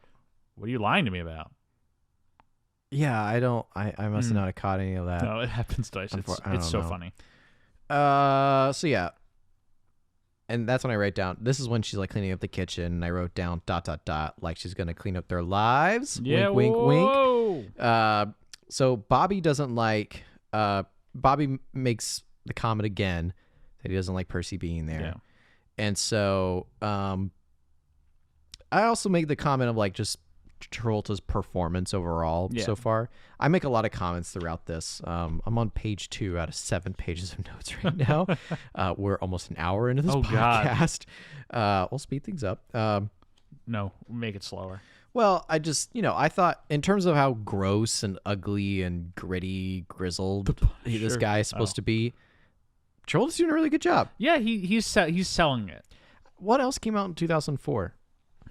what are you lying to me about? Yeah, I must not have caught any of that. No, it happens twice. It's so funny. So yeah. and that's when I write down, this is when she's like cleaning up the kitchen, and I wrote down ... like she's gonna clean up their lives. Yeah, wink, whoa. wink. So Bobby doesn't like. Bobby makes the comment again that he doesn't like Percy being there, and so I also make the comment of like just Travolta's performance overall so far. I make a lot of comments throughout this. I'm on page 2 out of 7 pages of notes right now. We're almost an hour into this podcast. We'll speed things up. No, make it slower. Well, I just, I thought in terms of how gross and ugly and gritty, grizzled this guy is supposed to be, Travolta's doing a really good job. Yeah, he's selling it. What else came out in 2004?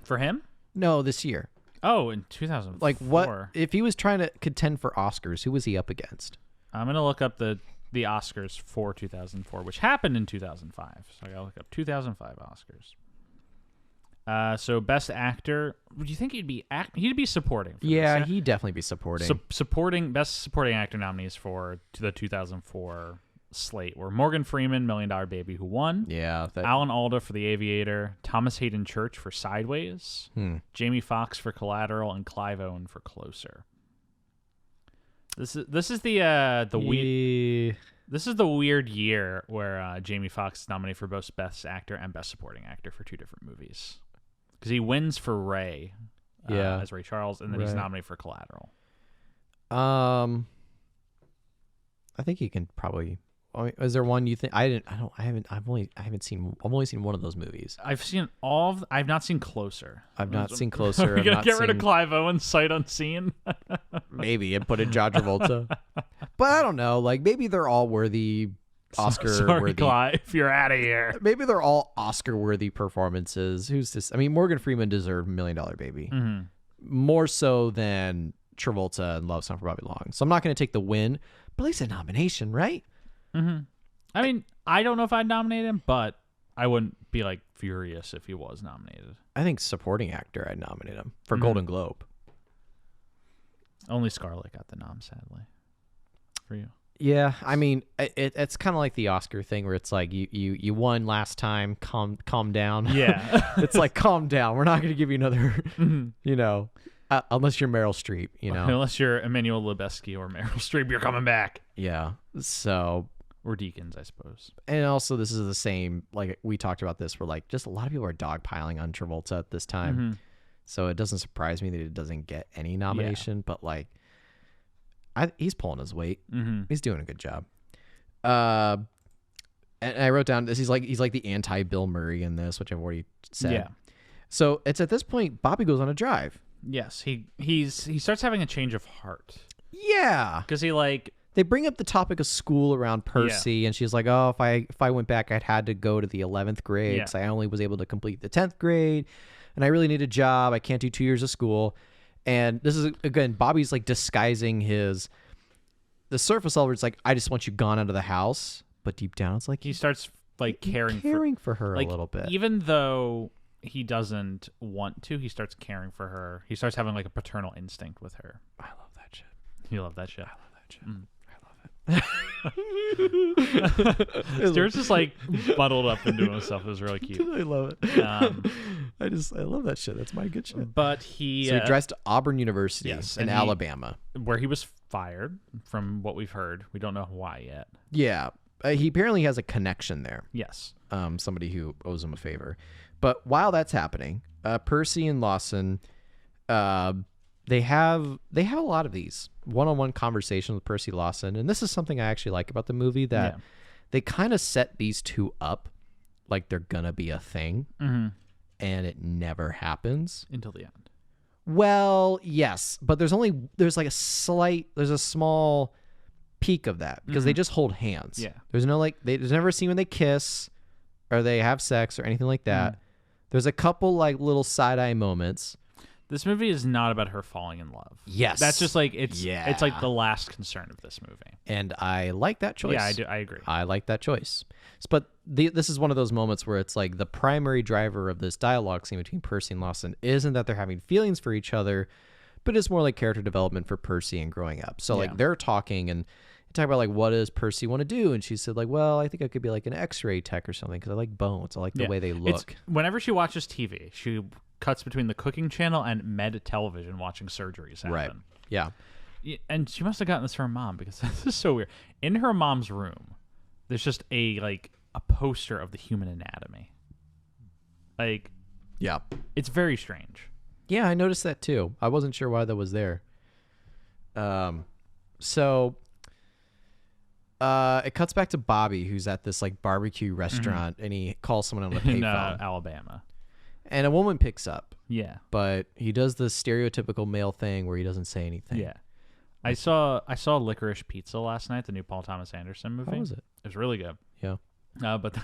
For him? No, this year. Oh, in 2004. Like what? If he was trying to contend for Oscars, who was he up against? I'm gonna look up the Oscars for 2004, which happened in 2005. So I gotta look up 2005 Oscars. So best actor. Do you think he'd be supporting? Yeah, he'd definitely be supporting. Best supporting actor nominees for the 2004 slate were Morgan Freeman, $1 Million Baby, who won. Yeah. Alan Alda for The Aviator, Thomas Hayden Church for Sideways, Jamie Foxx for Collateral, and Clive Owen for Closer. This is the weird. This is the weird year where Jamie Foxx is nominated for both Best Actor and Best Supporting Actor for 2 different movies, because he wins for Ray, as Ray Charles, and then he's nominated for Collateral. I think he can probably. Is there one you think? I've only seen one of those movies. I've not seen Closer. I've not seen Closer. Are you gonna get rid of Clive Owen sight unseen? Maybe, and put in John Travolta. But I don't know. Like, maybe they're all worthy Oscar Sorry, worthy. Clive, you're out of here. Maybe they're all Oscar worthy performances. Who's this? I mean, Morgan Freeman deserved $1 Million Baby more so than Travolta and Love Song for Bobby Long. So I'm not going to take the win, but at least a nomination, right? I mean, I don't know if I'd nominate him, but I wouldn't be like furious if he was nominated. I think supporting actor, I'd nominate him for Golden Globe. Only Scarlett got the nom, sadly. For you. Yeah, I mean, it's kind of like the Oscar thing where it's like you won last time, calm down. Yeah. It's like, calm down. We're not going to give you another, unless you're Meryl Streep, Unless you're Emmanuel Lubezki or Meryl Streep, you're coming back. Yeah, so... Or Deakins, I suppose. And also, this is the same, like, we talked about this, where, like, just a lot of people are dogpiling on Travolta at this time. So it doesn't surprise me that it doesn't get any nomination, but, like, he's pulling his weight. He's doing a good job. And I wrote down this. He's like the anti-Bill Murray in this, which I've already said. Yeah. So it's at this point, Bobby goes on a drive. Yes, he starts having a change of heart. Yeah. Because they bring up the topic of school around Percy, and she's like, "Oh, if I went back, I'd had to go to the 11th grade because I only was able to complete the 10th grade, and I really need a job. I can't do 2 years of school." And this is again, Bobby's like disguising the surface level. It's like, "I just want you gone out of the house," but deep down, it's like he starts like caring for her like, a little bit, even though he doesn't want to. He starts caring for her. He starts having like a paternal instinct with her. I love that shit. You love that shit. I love that shit. Stuart's just like bundled up into himself. It was really cute. I love it. I love that shit. That's my good shit. But he drives to Auburn University in Alabama, where he was fired. From what we've heard, we don't know why yet. Yeah, he apparently has a connection there. Yes, somebody who owes him a favor. But while that's happening, Percy and Lawson, they have a lot of these one-on-one conversations with Percy Lawson, and this is something I actually like about the movie, that they kind of set these two up like they're gonna be a thing, and it never happens until the end. Well, yes, but there's a small peak of that because they just hold hands. Yeah, there's never a scene when they kiss or they have sex or anything like that. There's a couple like little side-eye moments. This movie is not about her falling in love. Yes. That's just like, it's like the last concern of this movie. And I like that choice. Yeah, I agree. I like that choice. But this is one of those moments where it's like the primary driver of this dialogue scene between Percy and Lawson isn't that they're having feelings for each other, but it's more like character development for Percy and growing up. So like they're talking, and talk about like what does Percy want to do, and she said like, well, I think I could be like an X-ray tech or something because I like bones. I like the way they look. Whenever she watches TV, she cuts between the cooking channel and med television watching surgeries happen. Right. Yeah. And she must have gotten this from her mom because this is so weird. In her mom's room, there's just a poster of the human anatomy. Like, yeah, it's very strange. Yeah, I noticed that too. I wasn't sure why that was there. So it cuts back to Bobby, who's at this like barbecue restaurant, and he calls someone on the payphone. In Alabama. And a woman picks up. Yeah. But he does the stereotypical male thing where he doesn't say anything. Yeah. I saw Licorice Pizza last night, the new Paul Thomas Anderson movie. How was it? It was really good. Yeah. But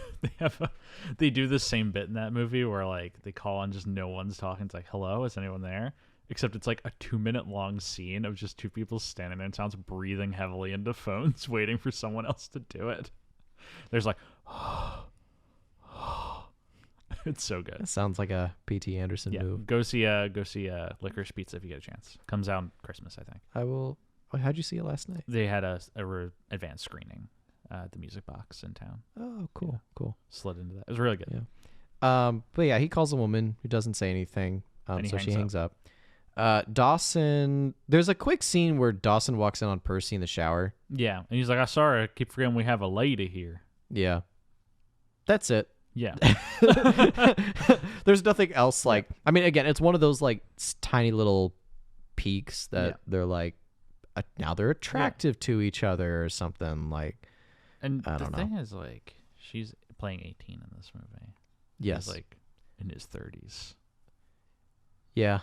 they do the same bit in that movie where like they call and just no one's talking. It's like, hello, is anyone there? Except it's like a 2-minute long scene of just two people standing there and sounds breathing heavily into phones, waiting for someone else to do it. There's like, it's so good. It sounds like a P.T. Anderson move. Go see Licorice Pizza if you get a chance. Comes out on Christmas, I think. I will. How'd you see it last night? They had a advanced screening at the Music Box in town. Oh, cool, cool. Slid into that. It was really good. Yeah. But yeah, he calls a woman who doesn't say anything. So she hangs up. Dawson. There's a quick scene where Dawson walks in on Percy in the shower. Yeah, and he's like, "I'm sorry, I keep forgetting we have a lady here." Yeah. That's it. Yeah. There's nothing else like. I mean, again, it's one of those like tiny little peaks that they're like now they're attractive to each other or something like. And I don't know. The thing is, like, she's playing 18 in this movie. Yes. He's like in his 30s. Yeah.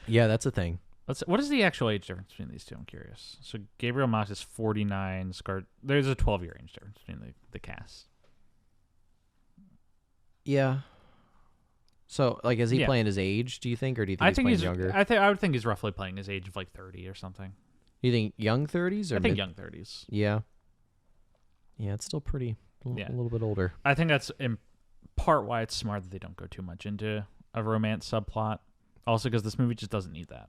Yeah, that's a thing. What is the actual age difference between these two? I'm curious. So Gabriel Macht is 49. There's a 12-year age difference between the cast. Yeah. So, like, is he playing his age, do you think? Or do you think he's playing younger? I would think he's roughly playing his age of, like, 30 or something. You think young 30s? Or I think young 30s. Yeah. Yeah, it's still a little bit older. I think that's in part why it's smart that they don't go too much into a romance subplot. Also, because this movie just doesn't need that.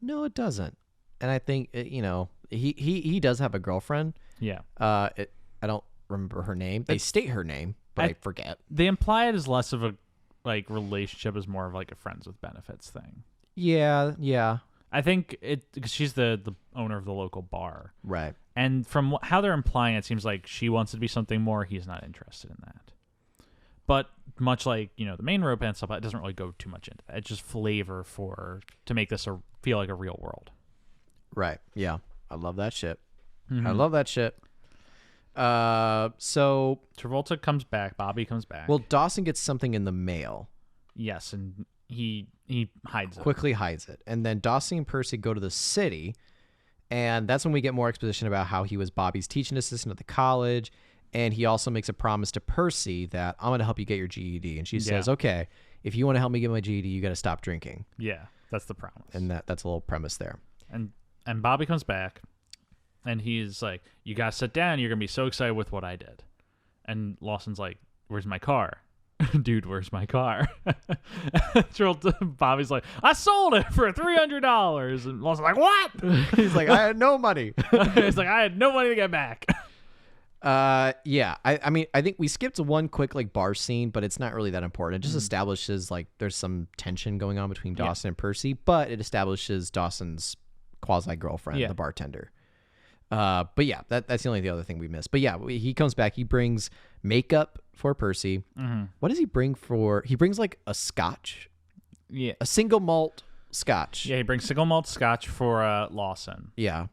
No, it doesn't. And I think, he does have a girlfriend. Yeah. I don't remember her name. They state her name, but I forget. They imply it as less of a like relationship as more of like a friends with benefits thing. Yeah, yeah. I think because she's the owner of the local bar. Right. And from how they're implying, it seems like she wants it to be something more. He's not interested in that. But much like, the main romance stuff, it doesn't really go too much into that. It's just flavor to make this feel like a real world. Right. Yeah. I love that shit. Mm-hmm. I love that shit. So Travolta comes back. Bobby comes back. Well, Dawson gets something in the mail. Yes, and he hides it. Quickly hides it. And then Dawson and Percy go to the city, and that's when we get more exposition about how he was Bobby's teaching assistant at the college, and he also makes a promise to Percy that I'm going to help you get your GED. And she says, okay, if you want to help me get my GED, you got to stop drinking. Yeah, that's the promise. And that's a little premise there. And Bobby comes back, and he's like, you got to sit down. You're going to be so excited with what I did. And Lawson's like, where's my car? Dude, where's my car? Bobby's like, I sold it for $300. And Lawson's like, what? He's like, I had no money. He's like, I had no money to get back. Yeah. I mean, I think we skipped one quick like bar scene, but it's not really that important. It just establishes like there's some tension going on between Dawson and Percy, but it establishes Dawson's quasi girlfriend, the bartender. But yeah, that's the only other thing we missed. But yeah, he comes back. He brings makeup for Percy. Mm-hmm. What does he bring for? He brings like a scotch. Yeah, a single malt scotch. Yeah, he brings single malt scotch for Lawson. Yeah,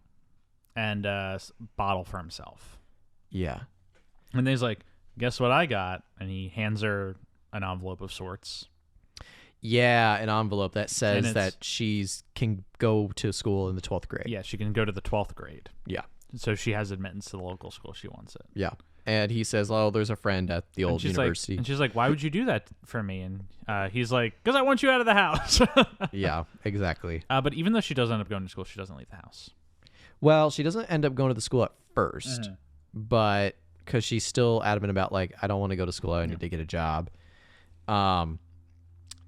and a bottle for himself. Yeah, and then he's like, "Guess what I got?" And he hands her an envelope of sorts. Yeah, an envelope that says that she's can go to school in the 12th grade. Yeah, she can go to the 12th grade. Yeah. So she has admittance to the local school. She wants it. Yeah. And he says, oh, there's a friend at the old university. And she's like, why would you do that for me? And he's like, because I want you out of the house. Yeah, exactly. But even though she does end up going to school, she doesn't leave the house. Well, she doesn't end up going to the school at first, but because she's still adamant about, like, I don't want to go to school. I need to get a job.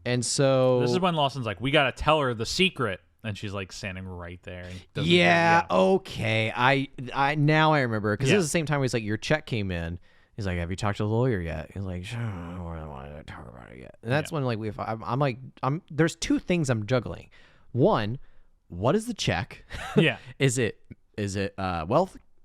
And so this is when Lawson's like, we got to tell her the secret. and she's like standing right there. And doesn't Yeah, okay. I now I remember because Yeah. this is the same time where he's like, your check came in. He's like, have you talked to the lawyer yet? He's like, sure, I don't really want to talk about it yet. And that's when like I'm like, there's two things I'm juggling. One, what is the check? Yeah. Is it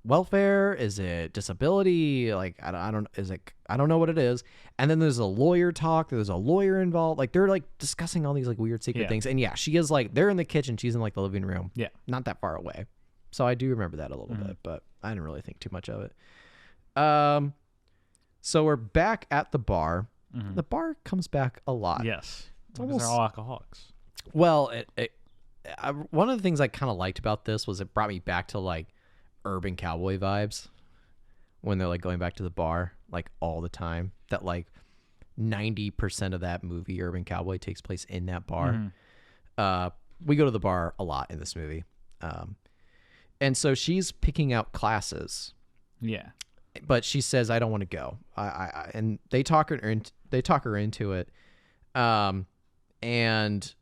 welfare? Is it disability? Like I don't know what it is. And then there's a lawyer talk. There's a lawyer involved. Like they're like discussing all these like weird secret things. And yeah, she is like they're in the kitchen. She's in like the living room. Yeah. Not that far away. So I do remember that a little bit, but I didn't really think too much of it. So we're back at the bar. The bar comes back a lot. Yes. It's almost they're all alcoholics. well. One of the things I kind of liked about this was it brought me back to like urban cowboy vibes when they're like going back to the bar like all the time. That like 90% of that movie, Urban Cowboy, takes place in that bar. We go to the bar a lot in this movie, and so she's picking out classes. Yeah. But she says, "I don't want to go." And they talk her into it. And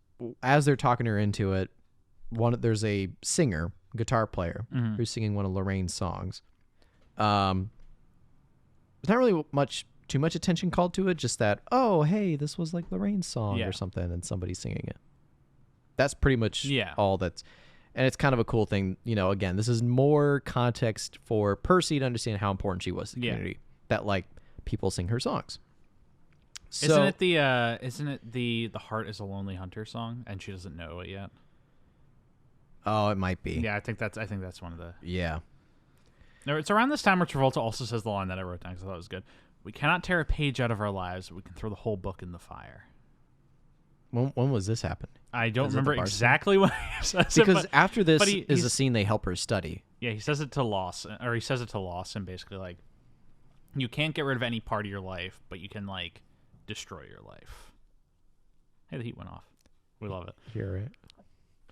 as they're talking her into it, there's a singer, guitar player, who's singing one of Lorraine's songs. There's not really too much attention called to it. Just that, oh, hey, this was like Lorraine's song or something, and somebody's singing it. That's pretty much all that's. And it's kind of a cool thing, you know. Again, this is more context for Percy to understand how important she was to the community. That like people sing her songs. So, isn't it the Heart is a Lonely Hunter song, and she doesn't know it yet? Oh, it might be. Yeah, I think that's one of the. Yeah. No, it's around this time where Travolta also says the line that I wrote down because I thought it was good. We cannot tear a page out of our lives, but we can throw the whole book in the fire. When was this happen? I don't remember exactly when he says it. Because after this is a scene they help her study. Yeah, he says it to Lawson, basically like, you can't get rid of any part of your life, but you can like destroy your life. Hey, the heat went off. We love it. Hear it?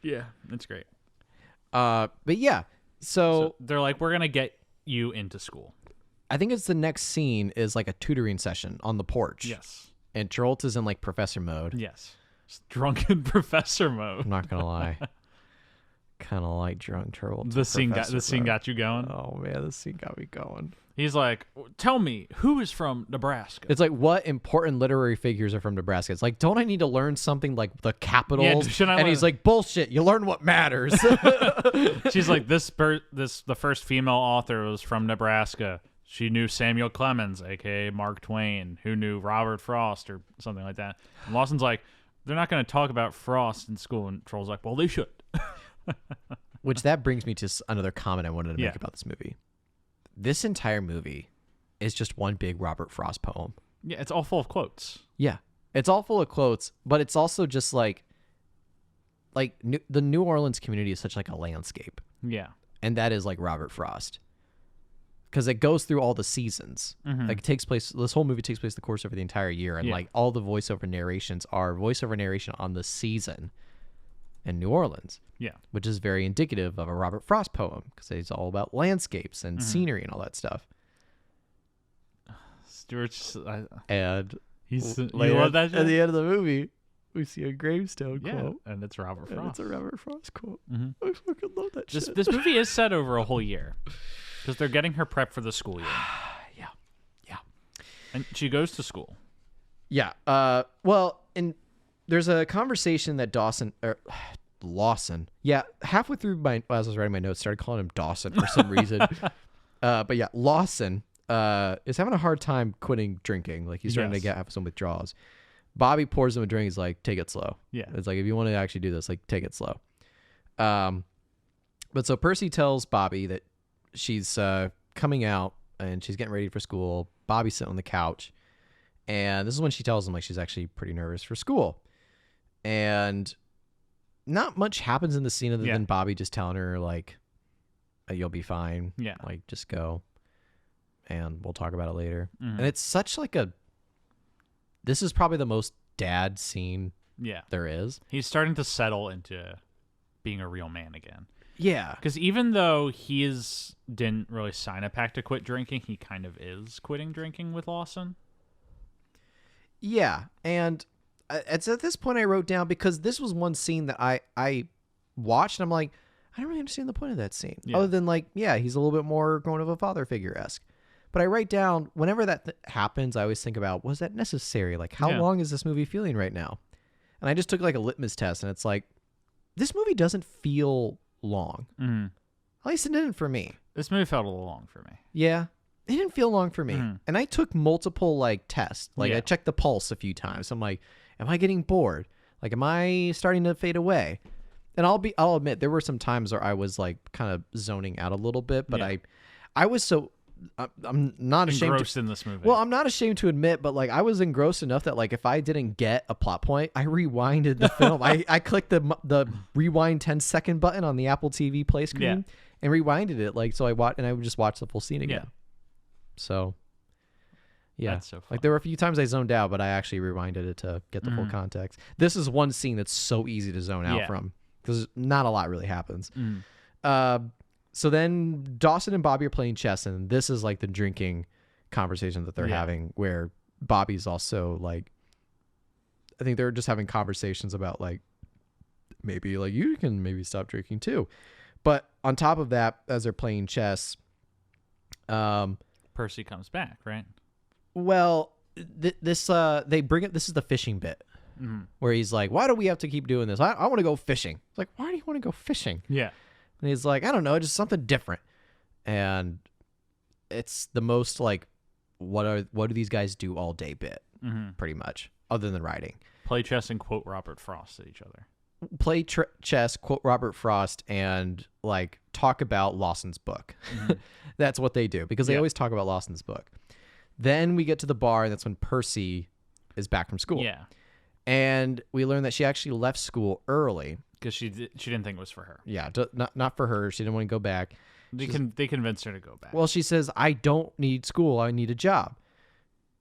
Yeah, it's great. But yeah, so they're like, we're gonna get you into school. I think it's the next scene is like a tutoring session on the porch. Yes. And Travolta's in like professor mode. Yes. Just drunken professor mode. I'm not gonna lie. Kind of like drunk Travolta. The scene got you going. Oh man, the scene got me going. He's like, tell me, who is from Nebraska? It's like, what important literary figures are from Nebraska? It's like, don't I need to learn something like the capitals? Yeah, and he's like, bullshit. You learn what matters. She's like, the first female author was from Nebraska. She knew Samuel Clemens, a.k.a. Mark Twain, who knew Robert Frost or something like that. And Lawson's like, they're not going to talk about Frost in school. And Troll's like, well, they should. Which that brings me to another comment I wanted to make about this movie. This entire movie is just one big Robert Frost poem. Yeah, it's all full of quotes. Yeah, it's all full of quotes, but it's also just like the New Orleans community is such like a landscape. Yeah. And that is like Robert Frost. Because it goes through all the seasons. Like it takes place, this whole movie takes place the course over the entire year. And like all the voiceover narrations are voiceover narration on the season in New Orleans. Yeah. Which is very indicative of a Robert Frost poem because it's all about landscapes and scenery and all that stuff. Stuart's, and he's, you love that shit? At the end of the movie, we see a gravestone quote. And it's Robert Frost. And it's a Robert Frost quote. I fucking love that shit. This movie is set over a whole year. Because they're getting her prepped for the school year. Yeah. And she goes to school. Yeah. Well, and there's a conversation that Lawson. Yeah, halfway through as I was writing my notes, started calling him Dawson for some reason. But yeah, Lawson is having a hard time quitting drinking. Like he's starting to have some withdrawals. Bobby pours him a drink. He's like, take it slow. Yeah. It's like, if you want to actually do this, like, take it slow. But so Percy tells Bobby that she's coming out and she's getting ready for school. Bobby's sitting on the couch. And this is when she tells him like she's actually pretty nervous for school. And not much happens in the scene other than Bobby just telling her like, you'll be fine. Yeah. Like just go and we'll talk about it later. And it's such like this is probably the most dad scene there is. He's starting to settle into being a real man again. Yeah. Because even though didn't really sign a pact to quit drinking, he kind of is quitting drinking with Lawson. Yeah. And it's at this point I wrote down, because this was one scene that I watched and I'm like, I don't really understand the point of that scene. Yeah. Other than like, yeah, he's a little bit more going of a father figure-esque. But I write down, whenever that happens, I always think about, was that necessary? Like, how long is this movie feeling right now? And I just took like a litmus test, and it's like, this movie doesn't feel long. Mm-hmm. At least it didn't for me. This movie felt a little long for me. Yeah. It didn't feel long for me. Mm-hmm. And I took multiple like tests. Like I checked the pulse a few times. I'm like, am I getting bored? Like, am I starting to fade away? And I'll admit there were some times where I was like kind of zoning out a little bit, but I was so I'm not ashamed engrossed in this movie. Well, I'm not ashamed to admit, but like I was engrossed enough that like if I didn't get a plot point, I rewinded the film. I clicked the rewind 10-second button on the Apple TV play screen and rewinded it, like, so I would just watch the full scene again. So yeah, that's so fun. like there were a few times I zoned out, but I actually rewinded it to get the full context. This is one scene that's so easy to zone out from because not a lot really happens. So then Dawson and Bobby are playing chess, and this is like the drinking conversation that they're having, where Bobby's also like, I think they're just having conversations about like, maybe like you can maybe stop drinking too. But on top of that, as they're playing chess, Percy comes back, right? Well, they bring it. This is the fishing bit where he's like, "Why do we have to keep doing this? I want to go fishing." It's like, "Why do you want to go fishing?" Yeah. And he's like, "I don't know, just something different." And it's the most like, what do these guys do all day bit, pretty much, other than writing. Play chess and quote Robert Frost at each other. Play chess, quote Robert Frost, and like talk about Lawson's book. That's what they do, because they always talk about Lawson's book. Then we get to the bar, and that's when Percy is back from school. Yeah. And we learn that she actually left school early. Because she didn't think it was for her. Yeah, not for her. She didn't want to go back. They convinced her to go back. Well, she says, "I don't need school. I need a job."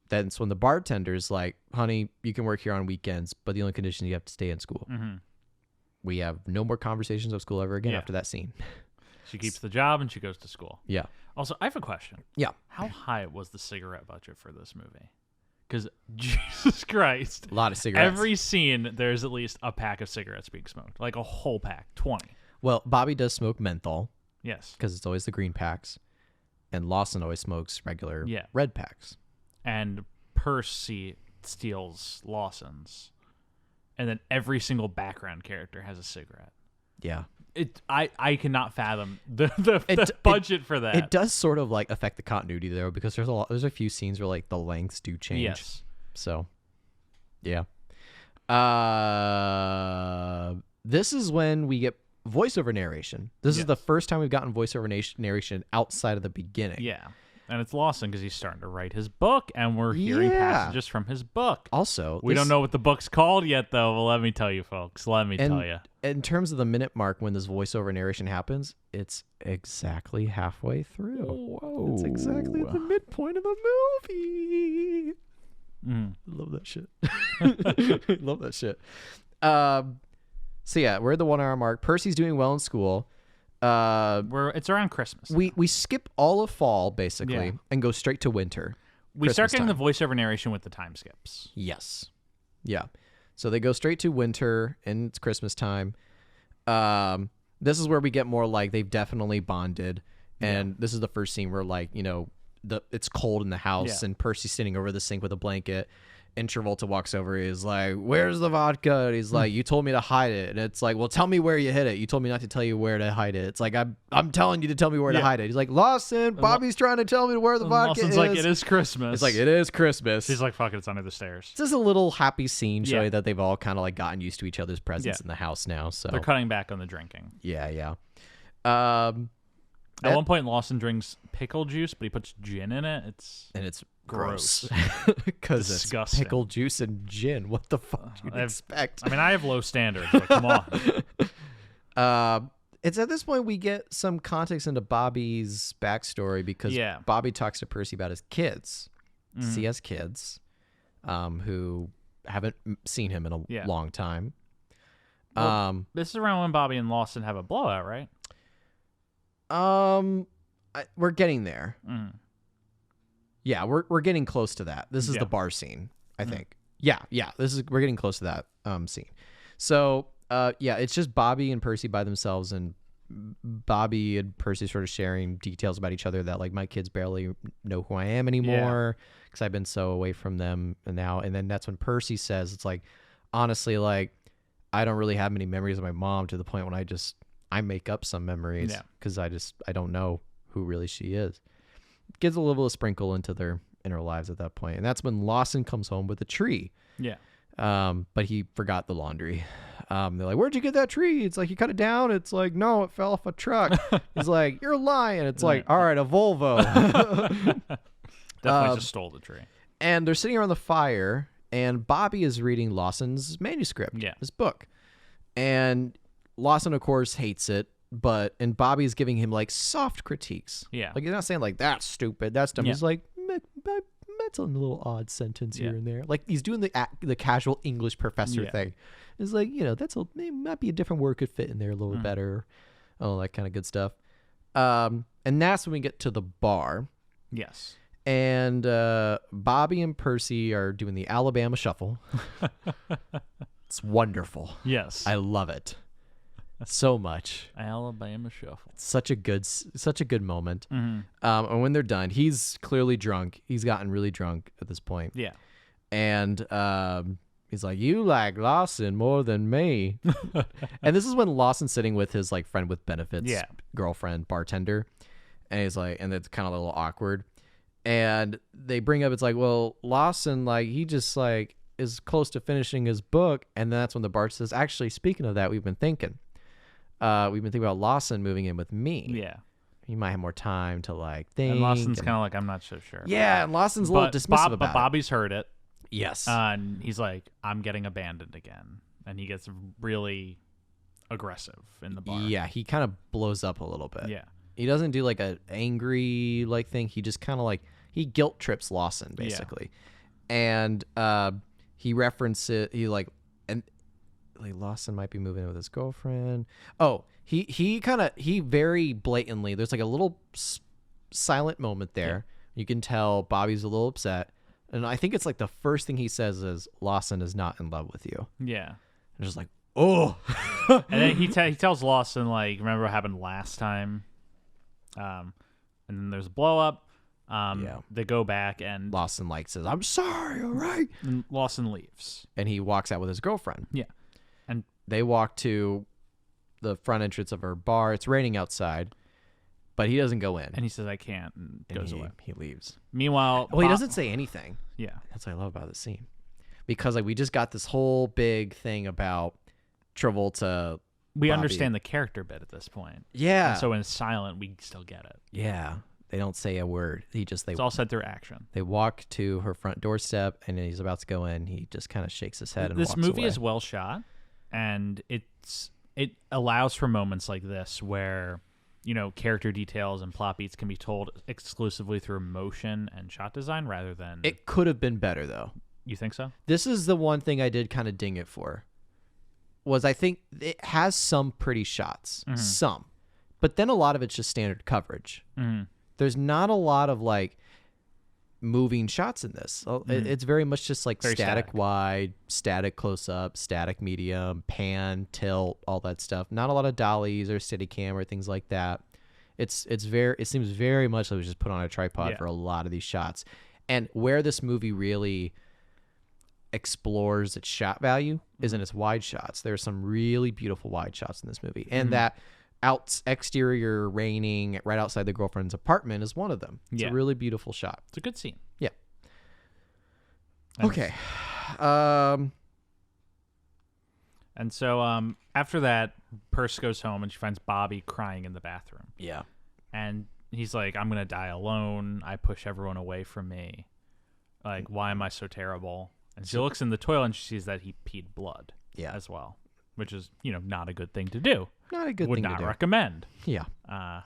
That's when the bartender's like, "Honey, you can work here on weekends, but the only condition is you have to stay in school." We have no more conversations of school ever again after that scene. She keeps the job and she goes to school. Yeah. Also, I have a question. Yeah. How high was the cigarette budget for this movie? Because Jesus Christ. A lot of cigarettes. Every scene, there's at least a pack of cigarettes being smoked. Like a whole pack, 20. Well, Bobby does smoke menthol. Yes. Because it's always the green packs. And Lawson always smokes regular red packs. And Percy steals Lawson's. And then every single background character has a cigarette. Yeah. I cannot fathom the budget for that. It does sort of like affect the continuity though, because there's a few scenes where like the lengths do change. Yes. So yeah. This is when we get voiceover narration. This is the first time we've gotten voiceover narration outside of the beginning. Yeah. And it's Lawson because he's starting to write his book, and we're hearing passages from his book. Also, we don't know what the book's called yet, though. Well, let me tell you, folks. Let me tell you. In terms of the minute mark when this voiceover narration happens, it's exactly halfway through. Whoa. It's exactly the midpoint of the movie. Love that shit. Love that shit. So yeah, we're at the 1 hour mark. Percy's doing well in school. It's around Christmas. We skip all of fall basically and go straight to winter. We start getting the voiceover narration with the time skips. Yes. Yeah. So they go straight to winter and it's Christmas time. This is where we get more like they've definitely bonded, and this is the first scene where like, you know, it's cold in the house and Percy's sitting over the sink with a blanket. And Travolta walks over. He's like, "Where's the vodka?" And he's like, "You told me to hide it." And it's like, "Well, tell me where you hid it. You told me not to tell you where to hide it." It's like, I'm telling you to tell me where to hide it. He's like, "Lawson, Bobby's trying to tell me where the vodka Lawson's is." like, "It is Christmas." It's like, "It is Christmas." She's like, "Fuck it, it's under the stairs." This is a little happy scene showing that they've all kind of like gotten used to each other's presence in the house now. So they're cutting back on the drinking. Yeah. At one point, Lawson drinks pickle juice, but he puts gin in it. It's gross because it's pickle juice and gin. What the fuck do you expect? I mean, I have low standards, but come on. It's at this point we get some context into Bobby's backstory, because Bobby talks to Percy about his kids. He has kids who haven't seen him in a long time. Well, this is around when Bobby and Lawson have a blowout, right? We're getting there. Yeah, we're getting close to that. This is the bar scene, I think. Yeah. We're getting close to that scene. So Yeah, it's just Bobby and Percy by themselves, and Bobby and Percy sort of sharing details about each other that like my kids barely know who I am anymore because I've been so away from them now. And then that's when Percy says, it's like, honestly, like I don't really have many memories of my mom to the point when I make up some memories because I don't know who really she is. Gives a little sprinkle into their inner lives at that point. And that's when Lawson comes home with a tree. Yeah. But he forgot the laundry. They're like, where'd you get that tree? It's like, you cut it down. It's like, no, it fell off a truck. He's like, you're lying. It's like, all right, a Volvo. Definitely just stole the tree. And they're sitting around the fire, and Bobby is reading Lawson's manuscript, his book. And Lawson, of course, hates it, and Bobby's giving him like soft critiques. Yeah. Like, he's not saying like, that's stupid, that's dumb. Yeah. He's like, that's a little odd sentence here and there. Like, he's doing the casual English professor thing. It's like, it might be a different word could fit in there a little bit better. All that kind of good stuff. And that's when we get to the bar. Yes. And Bobby and Percy are doing the Alabama Shuffle. It's wonderful. Yes. I love it so much. Alabama Shuffle. It's such a good moment. Mm-hmm. And when they're done, he's clearly drunk. He's gotten really drunk at this point. Yeah. And he's like, you like Lawson more than me. And this is when Lawson's sitting with his like friend with benefits, girlfriend, bartender. And he's like, and it's kind of a little awkward. And they bring up, it's like, well, Lawson, like, he just like is close to finishing his book. And that's when the bar says, actually, speaking of that, we've been thinking about Lawson moving in with me. Yeah. He might have more time to like think. And Lawson's kind of like, I'm not so sure. Yeah, and Lawson's a little dismissive about But Bobby's heard it. Yes. And he's like, I'm getting abandoned again. And he gets really aggressive in the bar. Yeah, he kind of blows up a little bit. Yeah. He doesn't do like a angry like thing. He just kind of like, he guilt trips Lawson basically. And he references he like, and like Lawson might be moving in with his girlfriend. Oh, he very blatantly, there's like a little silent moment there. You can tell Bobby's a little upset. And I think it's like the first thing he says is, Lawson is not in love with you. Yeah. And just like, oh. And then he tells Lawson, like, remember what happened last time? And then there's a blow up. They go back and Lawson like says, I'm sorry, all right. And Lawson leaves. And he walks out with his girlfriend. Yeah. And they walk to the front entrance of her bar. It's raining outside, but he doesn't go in. And he says, I can't, and goes away. He leaves. Meanwhile, he doesn't say anything. Yeah. That's what I love about this scene. Because like we just got this whole big thing about Travolta. We Bobby. understand the character bit at this point. Yeah. And so when it's silent, we still get it. Yeah. They don't say a word. It's all said through action. They walk to her front doorstep, and he's about to go in. He just kind of shakes his head and this walks movie away. is well shot, and it allows for moments like this where, character details and plot beats can be told exclusively through motion and shot design rather than... It could have been better, though. You think so? This is the one thing I did kind of ding it for, was I think it has some pretty shots. Mm-hmm. Some. But then a lot of it's just standard coverage. Mm-hmm. There's not a lot of like moving shots in this. Mm-hmm. It's very much just like very static wide, static close up, static medium, pan, tilt, all that stuff. Not a lot of dollies or Steadicam or things like that. It seems very much like it was just put on a tripod for a lot of these shots. And where this movie really explores its shot value is in its wide shots. There are some really beautiful wide shots in this movie, and that exterior raining right outside the girlfriend's apartment is one of them. It's a really beautiful shot. It's a good scene. Yeah. And okay. And so after that, Perce goes home and she finds Bobby crying in the bathroom. Yeah. And he's like, I'm going to die alone. I push everyone away from me. Like, why am I so terrible? And she looks in the toilet and she sees that he peed blood as well, which is, not a good thing to do. Not a good Would thing not to do. recommend. Yeah.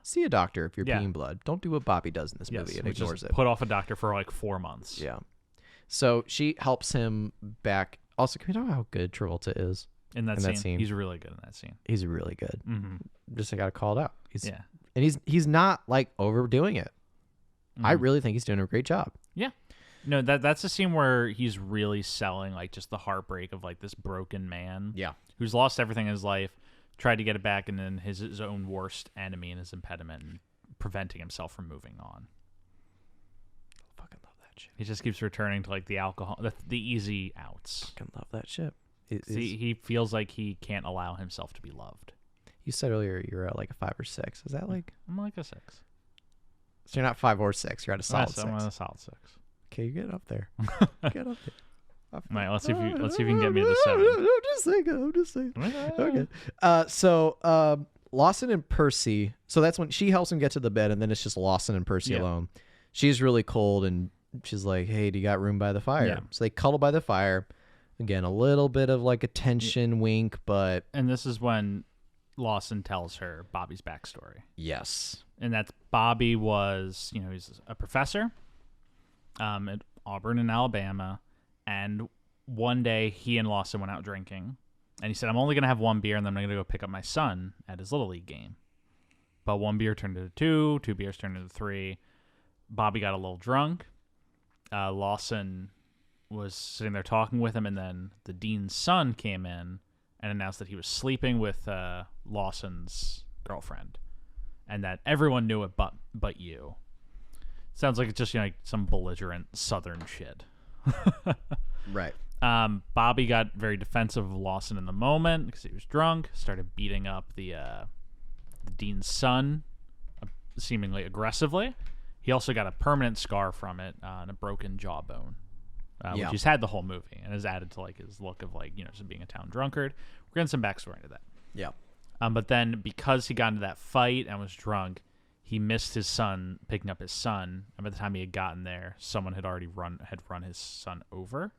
See a doctor if you're peeing blood. Don't do what Bobby does in this movie and ignores it. Put off a doctor for like 4 months. Yeah. So she helps him back. Also, can we talk about how good Travolta is? In that scene. He's really good in that scene. He's really good. Mm-hmm. Just I got to call it out. And he's not like overdoing it. Mm-hmm. I really think he's doing a great job. Yeah. No, that's a scene where he's really selling like just the heartbreak of like this broken man. Yeah. who's lost everything in his life, tried to get it back, and then his own worst enemy and his impediment, and preventing himself from moving on. Fucking love that shit. He just keeps returning to like the alcohol, the easy outs. Fucking love that shit. He feels like he can't allow himself to be loved. You said earlier you're at like a 5 or 6. Is that like? I'm like a 6. So you're not 5 or 6. You're at a solid 6. I'm at a solid 6. Okay, you get up there. Get up there. Right, let's see if you can get me to the 7. I'm just saying. Okay. So Lawson and Percy. So that's when she helps him get to the bed, and then it's just Lawson and Percy alone. She's really cold, and she's like, "Hey, do you got room by the fire?" Yeah. So they cuddle by the fire. Again, a little bit of like a tension wink, but and this is when Lawson tells her Bobby's backstory. Yes. And that's Bobby was, he's a professor at Auburn in Alabama. And one day he and Lawson went out drinking. And he said, I'm only going to have 1 beer and then I'm going to go pick up my son at his Little League game. But 1 beer turned into 2, 2 beers turned into 3. Bobby got a little drunk. Lawson was sitting there talking with him. And then the dean's son came in and announced that he was sleeping with Lawson's girlfriend, and that everyone knew it but you. Sounds like it's just like some belligerent Southern shit. Right. Bobby got very defensive of Lawson in the moment because he was drunk. Started beating up the dean's son, seemingly aggressively. He also got a permanent scar from it and a broken jawbone. Which he's had the whole movie and has added to like his look of like, just being a town drunkard. We're getting some backstory into that. Yeah. But then because he got into that fight and was drunk, he missed his son picking up his son. And by the time he had gotten there, someone had already run his son over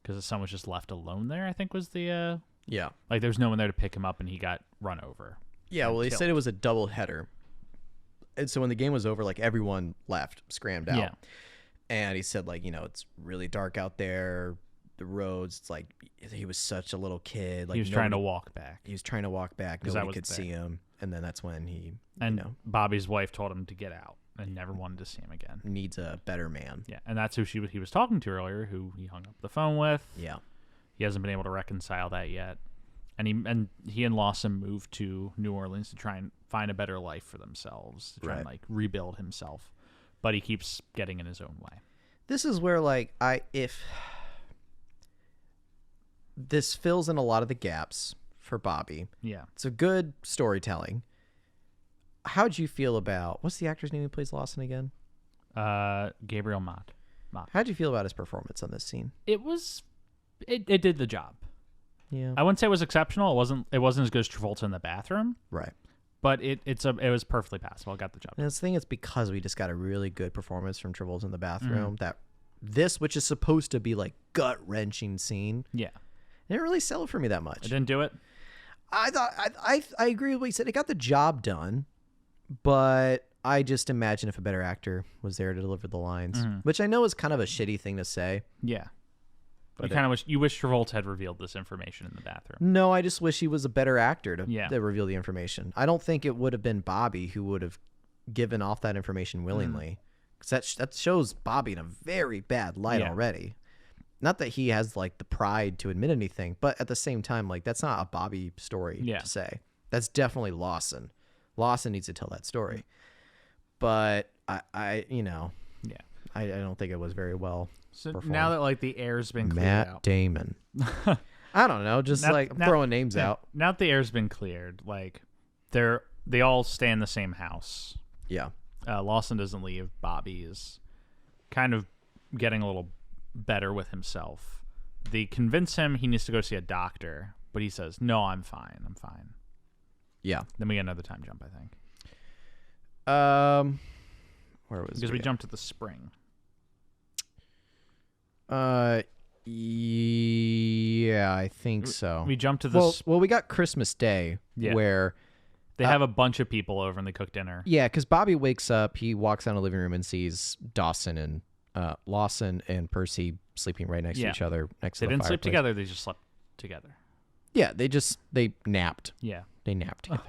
because his son was just left alone there. I think was the like there's no one there to pick him up and he got run over. Yeah. Well, they said it was a double header, and so when the game was over, like everyone left, scrammed out. Yeah. And he said, like, it's really dark out there. The roads, it's like he was such a little kid. Like he was trying to walk back. He was trying to walk back. Nobody could see him. And then that's when he, Bobby's wife told him to get out and never wanted to see him again. Needs a better man. Yeah, and that's who he was talking to earlier, who he hung up the phone with. Yeah. He hasn't been able to reconcile that yet. And he and Lawson moved to New Orleans to try and find a better life for themselves, to try and like rebuild himself. But he keeps getting in his own way. This is where like if this fills in a lot of the gaps for Bobby. Yeah. It's a good storytelling. How'd you feel about, what's the actor's name who plays Lawson again? Gabriel Mott. How'd you feel about his performance on this scene? It did the job. Yeah. I wouldn't say it was exceptional. It wasn't as good as Travolta in the bathroom. Right. But it was perfectly passable. It got the job. And the thing is because we just got a really good performance from Travolta in the bathroom, that this, which is supposed to be like gut-wrenching scene, didn't really sell it for me that much. It didn't do it? I thought I agree with what you said. It got the job done, but I just imagine if a better actor was there to deliver the lines, which I know is kind of a shitty thing to say. Yeah. But you wish Travolta had revealed this information in the bathroom. No, I just wish he was a better actor to reveal the information. I don't think it would have been Bobby who would have given off that information willingly. Because that shows Bobby in a very bad light already. Not that he has like the pride to admit anything, but at the same time, like that's not a Bobby story to say. That's definitely Lawson. Lawson needs to tell that story. But I don't think it was very well. So performed. now that like the air's been cleared Matt out. Damon. I don't know, just I'm throwing names out. Now that the air's been cleared, like they all stay in the same house. Yeah. Lawson doesn't leave. Bobby is kind of getting a little better with himself. They convince him he needs to go see a doctor, but he says, "No, I'm fine. I'm fine." Yeah. Then we get another time jump, I think. Where was it? Because we jumped to the spring. Yeah, I think so. We jumped to the well, we got Christmas Day where they have a bunch of people over and they cook dinner. Yeah, because Bobby wakes up, he walks down the living room and sees Lawson and Percy sleeping right next to each other next to the They didn't fireplace. sleep together; they just slept together. Yeah, they napped. Yeah, they napped together.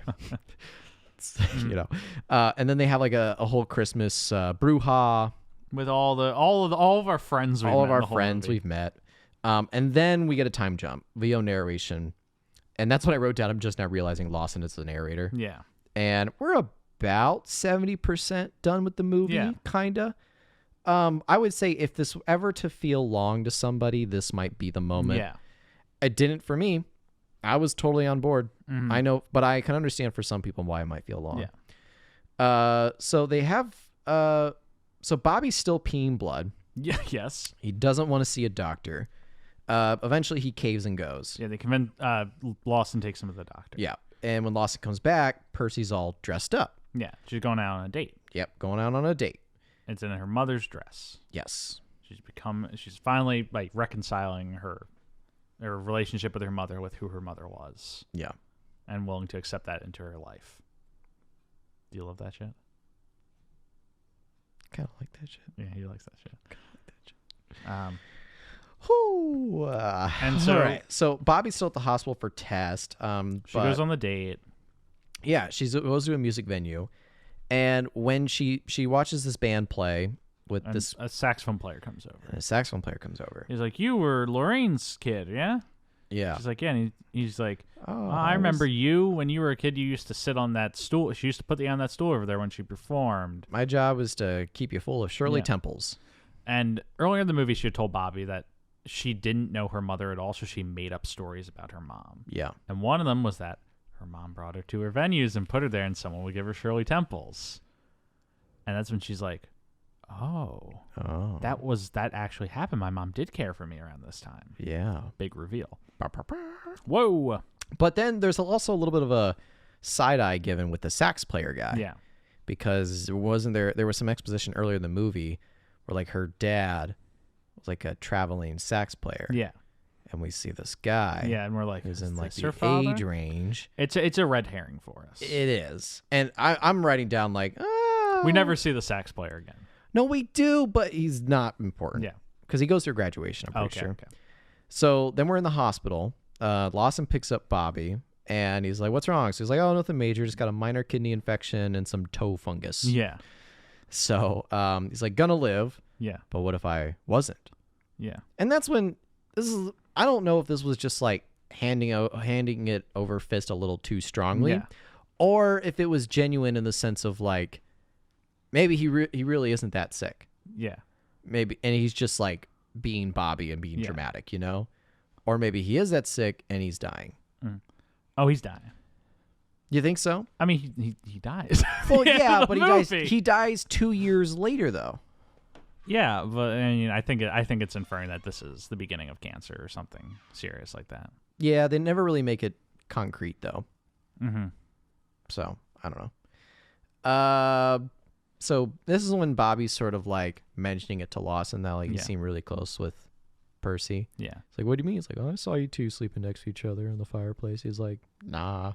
And then they have like a whole Christmas brouhaha with all of our friends. We've met. We've met. And then we get a time jump, VO narration, And that's what I wrote down. I'm just now realizing Lawson is the narrator. Yeah. And we're about 70% done with the movie, kinda. I would say if this ever to feel long to somebody, this might be the moment. Yeah. It didn't for me. I was totally on board. Mhm. I know, but I can understand for some people why it might feel long. Yeah. So they have, so Bobby's still peeing blood. Yeah. Yes. He doesn't want to see a doctor. Eventually he caves and goes. Yeah. They convince Lawson takes him to the doctor. Yeah. And when Lawson comes back, Percy's all dressed up. Yeah. She's going out on a date. Yep. Going out on a date. It's in her mother's dress. Yes. She's finally like reconciling her relationship with her mother with who her mother was. Yeah. And willing to accept that into her life. Do you love that shit? Kind of like that shit. Yeah, he likes that shit. Kind of like that shit. And so, all right. So Bobby's still at the hospital for test. She goes on the date. Yeah, she goes to a music venue, and when she watches this band play with And this, a saxophone player comes over. a saxophone player comes over. He's like, "You were Lorraine's kid, yeah?" Yeah. She's like, "Yeah." And he's like, Oh, I remember you when you were a kid. You used to sit on that stool. She used to put you on that stool over there when she performed. My job was to keep you full of Shirley Yeah. Temples. And earlier in the movie, she had told Bobby that she didn't know her mother at all, so she made up stories about her mom. Yeah. And one of them was that her mom brought her to her venues and put her there, and someone would give her Shirley Temples. And that's when she's like, "Oh, Oh. that actually happened. My mom did care for me around this time." Yeah. Big reveal. Bah, bah, bah. Whoa. But then there's also a little bit of a side eye given with the sax player guy. Yeah. Because there was some exposition earlier in the movie where like her dad was like a traveling sax player. Yeah. And we see this guy. Yeah, and we're like, who's "Is in like this her the father?" age range. It's a red herring for us. It is. And I'm writing down like, oh. We never see the sax player again. No, we do, but he's not important. Yeah. Because he goes through graduation, I'm pretty sure. Okay. So then we're in the hospital. Lawson picks up Bobby, and he's like, "What's wrong?" So he's like, "Oh, nothing major. Just got a minor kidney infection and some toe fungus." Yeah. So he's like, "Gonna live, Yeah. but what if I wasn't?" Yeah. And that's when I don't know if this was just like handing it over fist a little too strongly, Yeah. or if it was genuine in the sense of like, maybe he really isn't that sick. Yeah. Maybe, and he's just like being Bobby and being dramatic, you know? Or maybe he is that sick and he's dying. Oh, he's dying. You think so? I mean, he dies. Well, yeah, the but movie. he dies 2 years later though. Yeah, but I mean, I think it's inferring that this is the beginning of cancer or something serious like that. Yeah, they never really make it concrete though. Mm-hmm. So, I don't know. So this is when Bobby's sort of like mentioning it to Lawson that like he seemed really close with Percy. Yeah. It's like, "What do you mean?" He's like, "Oh, I saw you two sleeping next to each other in the fireplace." He's like, "Nah,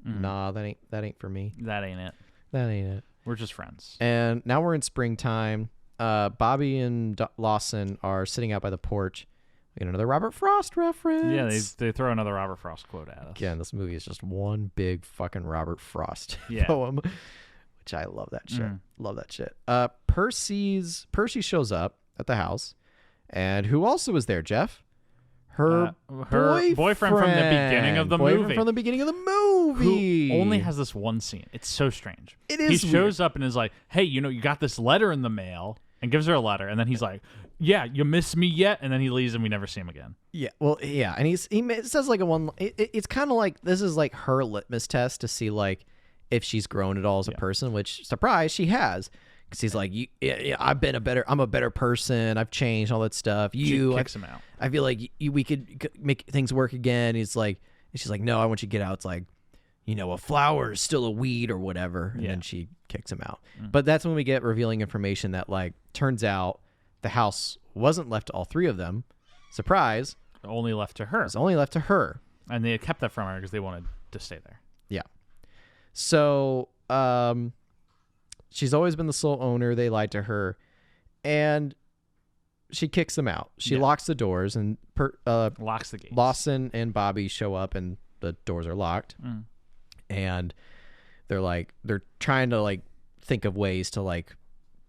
that ain't for me. That ain't it. That ain't it." We're just friends. And now we're in springtime. Bobby and Lawson are sitting out by the porch. We get another Robert Frost reference. Yeah, they throw another Robert Frost quote at us. Again, this movie is just one big fucking Robert Frost Yeah. poem, which I love that shit. Love that shit. Percy shows up at the house, and who also is there, Jeff? Her boyfriend from the beginning of the movie. From the beginning of the movie. Who only has this one scene. It's so strange. It is He shows up and is like, "Hey, you got this letter in the mail," and gives her a letter, and then he's like, "Yeah, you miss me yet?" And then he leaves, and we never see him again. Yeah, well, yeah, and he says like it's kind of like this is like her litmus test to see like if she's grown at all as a person, which surprise she has, because he's like, I'm a better person, I've changed, all that stuff. She kicks him out. I feel like we could make things work again. She's like, "No, I want you to get out." It's like, a flower is still a weed or whatever, and then she kicks him out. But that's when we get revealing information that like turns out the house wasn't left to all three of them. Surprise. Only left to her. It was only left to her. And they kept that from her because they wanted to stay there. Yeah. So she's always been the sole owner. They lied to her. And she kicks them out. She locks the doors and locks the gates. Lawson and Bobby show up and the doors are locked. And they're trying to like think of ways to like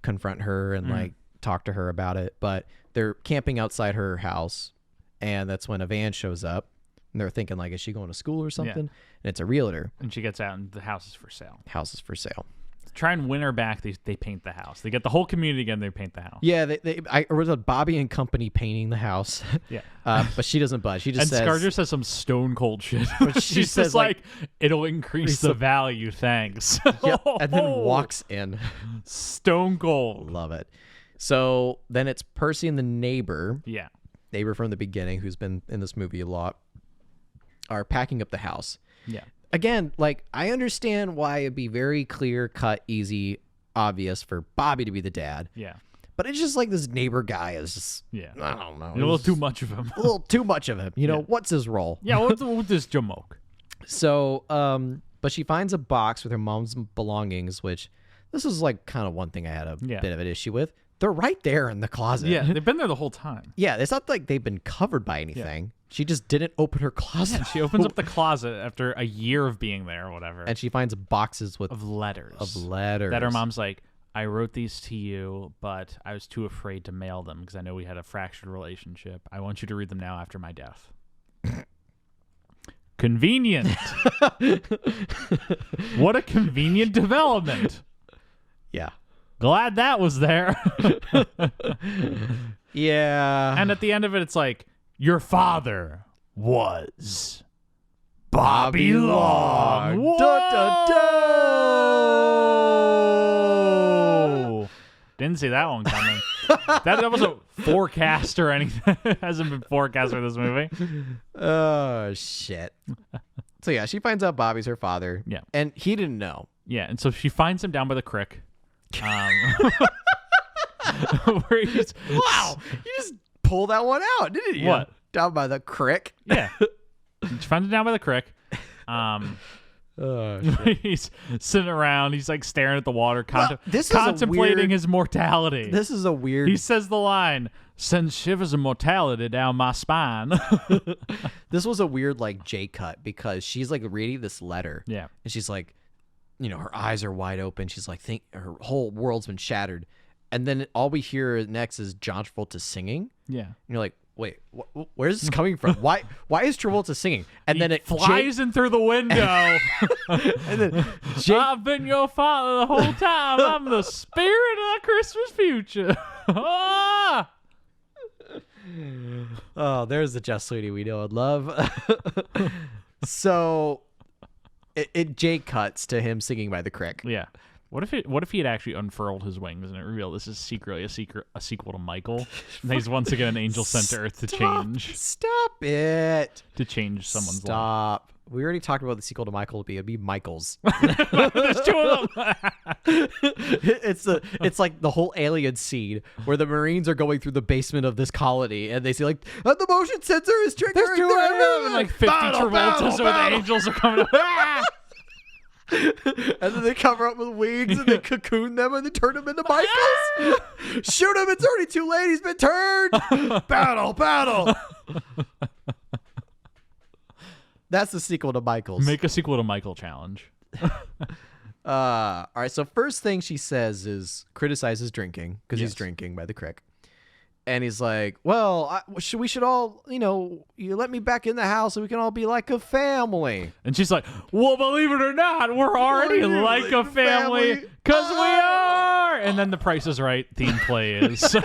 confront her and like talk to her about it. But they're camping outside her house. And that's when a van shows up. And they're thinking, like, is she going to school or something? Yeah. And it's a realtor. And she gets out, and the house is for sale. House is for sale. To try and win her back, they paint the house. They get the whole community again. They paint the house. Yeah, it was a Bobby and Company painting the house. Yeah. But she doesn't budge. She just says... And Scarger says some stone cold shit. She She's says, just like, it'll increase the value, thanks. Yep, and then walks in. Stone cold. Love it. So then it's Percy and the neighbor. Yeah. Neighbor from the beginning, who's been in this movie a lot, are packing up the house. Yeah. Again, like, I understand why it'd be very clear, cut, easy, obvious for Bobby to be the dad. Yeah. But it's just like this neighbor guy is just, Yeah. I don't know. A little too much of him. A little too much of him. You know, what's his role? Yeah, what's this jamoke? So, but she finds a box with her mom's belongings, which this is like kind of one thing I had a bit of an issue with. They're right there in the closet. Yeah, they've been there the whole time. Yeah, it's not like they've been covered by anything. Yeah. She just didn't open her closet. Yeah, she opens up the closet after a year of being there or whatever. And she finds boxes of letters. That her mom's like, I wrote these to you, but I was too afraid to mail them because I know we had a fractured relationship. I want you to read them now after my death. Convenient. What a convenient development. Yeah. Glad that was there. Yeah. And at the end of it, it's like, your father was Bobby Long. Whoa! Da, da, da! Didn't see that one coming. that wasn't forecast or anything. It hasn't been forecast for this movie. Oh, shit. So, yeah, she finds out Bobby's her father. Yeah. And he didn't know. Yeah, and so she finds him down by the creek. Where he's, wow, you just pulled that one out, didn't you? What? Down by the creek. Yeah. She finds him down by the creek. He's sitting around. He's like staring at the water, contemplating his mortality. This is a weird... He says the line, sends shivers of mortality down my spine. This was a weird like J cut because she's like reading this letter. Yeah. And she's like, you know, her eyes are wide open. She's like, her whole world's been shattered. And then all we hear next is John Travolta singing. Yeah. And you're like, wait, where's this coming from? Why is Travolta singing? And then it flies in through the window. And then I've been your father the whole time. I'm the spirit of the Christmas future. Ah! Oh, there's the Just Sweeney we know and love. So it J cuts to him singing by the creek. Yeah. What if he had actually unfurled his wings and it revealed this is secretly a sequel to Michael? And he's once again an angel sent to Earth to change. Stop it. To change someone's life. Stop. We already talked about the sequel to Michael. It'd be Michael's. There's two of them. It's like the whole alien scene where the Marines are going through the basement of this colony and they see like the motion sensor is triggering. There's two of them and like 50 Travoltas where the angels are coming up. And then they cover up with wings and they cocoon them and they turn them into Michaels. Shoot him! It's already too late. He's been turned. Battle. That's the sequel to Michael's. Make a sequel to Michael challenge. All right. So first thing she says is criticizes drinking because he's drinking by the creek. And he's like, well, we should all, you let me back in the house so we can all be like a family. And she's like, well, believe it or not, we're already like a family because we are. And then The Price is Right theme plays.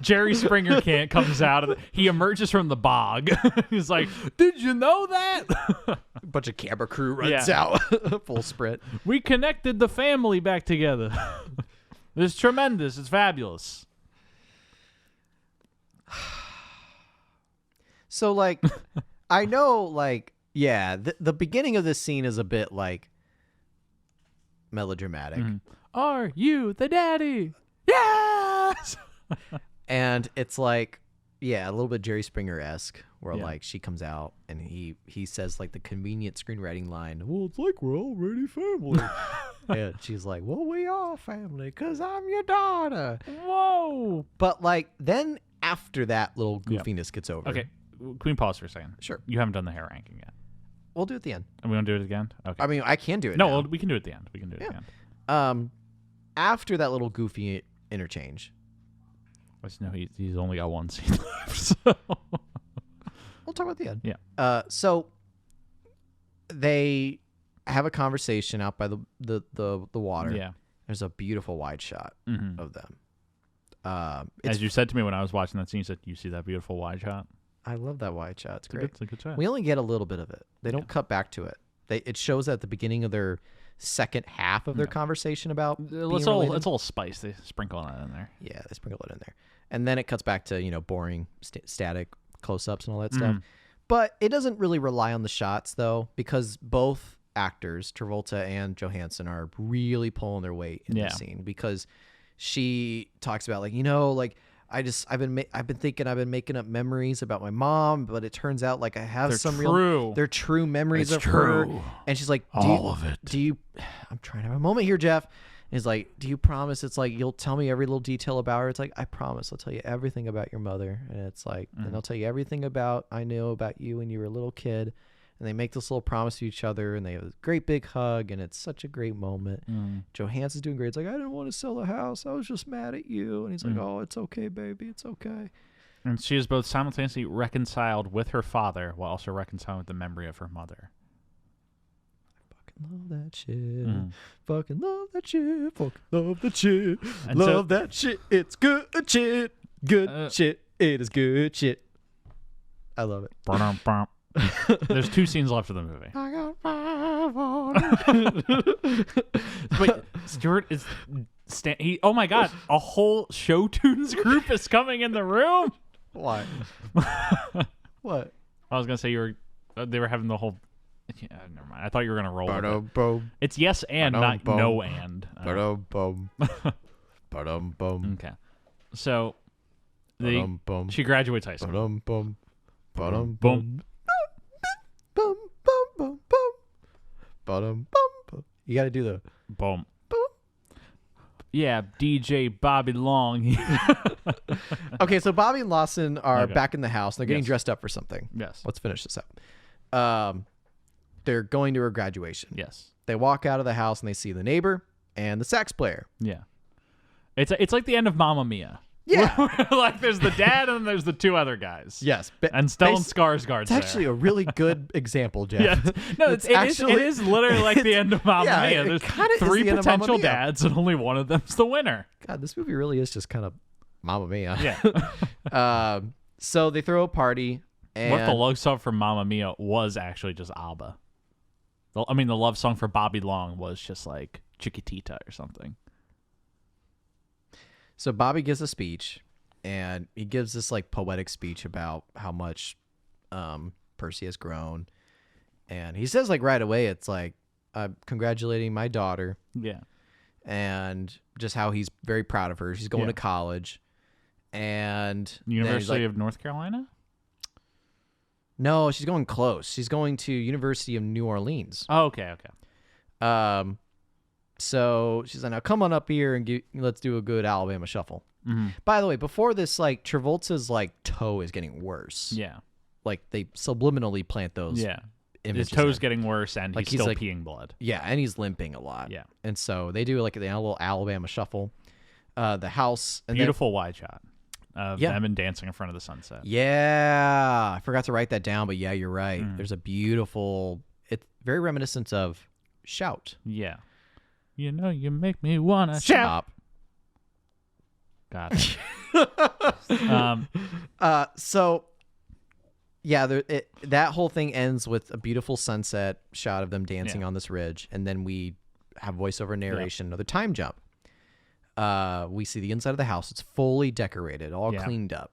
Jerry Springer comes out. He emerges from the bog. He's like, did you know that? A bunch of camera crew runs out. Full sprint. We connected the family back together. It's tremendous. It's fabulous. So, like, I know, like, yeah, the beginning of this scene is a bit, like, melodramatic. Mm-hmm. Are you the daddy? Yes! And it's like, yeah, a little bit Jerry Springer-esque, where, like, she comes out and he says, like, the convenient screenwriting line, well, it's like we're already family. And she's like, well, we are family because I'm your daughter. Whoa! But, like, then after that little goofiness gets over. Okay. Can we pause for a second? Sure. You haven't done the hair ranking yet. We'll do it at the end. And we want to do it at the end? Okay. I mean, I can do it now. Well, we can do it at the end. We can do it at the end. After that little goofy interchange. No, he's only got one scene left. So. Well, we'll talk about the end. Yeah. So they have a conversation out by the water. Yeah. There's a beautiful wide shot of them. As you said to me when I was watching that scene, you said, "You see that beautiful wide shot?" I love that wide shot. It's great. It's a good shot. We only get a little bit of it. They don't cut back to it. It shows at the beginning of their second half of their conversation about It's being all related. spice. They sprinkle that in there. Yeah, they sprinkle it in there. And then it cuts back to, boring static close-ups and all that stuff. But it doesn't really rely on the shots, though, because both actors, Travolta and Johansson, are really pulling their weight in the scene, because she talks about, I've been thinking I've been making up memories about my mom, but it turns out I have they're true memories of her. And she's like, I'm trying to have a moment here, Jeff. And he's like, do you promise it's you'll tell me every little detail about her? It's like, I promise I'll tell you everything about your mother. And it's and I'll tell you everything I know about you when you were a little kid. And they make this little promise to each other, and they have a great big hug, and it's such a great moment. Johansson's doing great. It's I didn't want to sell the house. I was just mad at you. And he's like, oh, it's okay, baby. It's okay. And she is both simultaneously reconciled with her father while also reconciled with the memory of her mother. Love that shit. Fucking love that shit. Fucking love that shit. Love that shit. It's good shit. Good shit. It is good shit. I love it. There's 2 scenes left of the movie. I got 5 on. Wait, Stuart is... oh my God, a whole show tunes group is coming in the room? Why? What? I was going to say they were having the whole... Yeah, never mind. I thought you were going to roll with it. Boom. It's yes and, not no and. Boom. Okay. So, she graduates high school. Boom. Boom. Boom. You got to do the boom. Yeah, DJ Bobby Long. Okay, so Bobby and Lawson are back in the house. And they're getting dressed up for something. Yes. Let's finish this up. They're going to her graduation. Yes. They walk out of the house and they see the neighbor and the sax player. Yeah. It's like the end of Mamma Mia. Yeah. There's the dad and there's the 2 other guys. Yes. And Stellan Skarsgård's It's actually a really good example, Jeff. Yeah. No, it is literally like the end of Mamma Mia. There's 3 potential dads and only one of them's the winner. God, this movie really is just kind of Mamma Mia. Yeah. So they throw a party. And what if the love song for Mamma Mia was actually just ABBA? I mean, the love song for Bobby Long was just Chiquitita or something. So Bobby gives a speech, and he gives this poetic speech about how much Percy has grown. And he says right away, it's I'm congratulating my daughter. Yeah. And just how he's very proud of her. She's going to college. And University of North Carolina? No, she's going close. She's going to University of New Orleans. Oh, okay. So she's like, now come on up here and let's do a good Alabama shuffle. By the way, before this, Travolta's toe is getting worse. Yeah. They subliminally plant those. Yeah. Images His toe's in. getting worse, and he's still peeing blood. Yeah, and he's limping a lot. Yeah. And so they do a little Alabama shuffle. The house. And beautiful wide shot of them and dancing in front of the sunset. Yeah. I forgot to write that down, but yeah, you're right. There's a beautiful, it's very reminiscent of Shout. Yeah. You know, you make me want to shout. Got it. So, yeah, that whole thing ends with a beautiful sunset shot of them dancing on this ridge, and then we have voiceover narration, another time jump. We see the inside of the house. It's fully decorated, all cleaned up,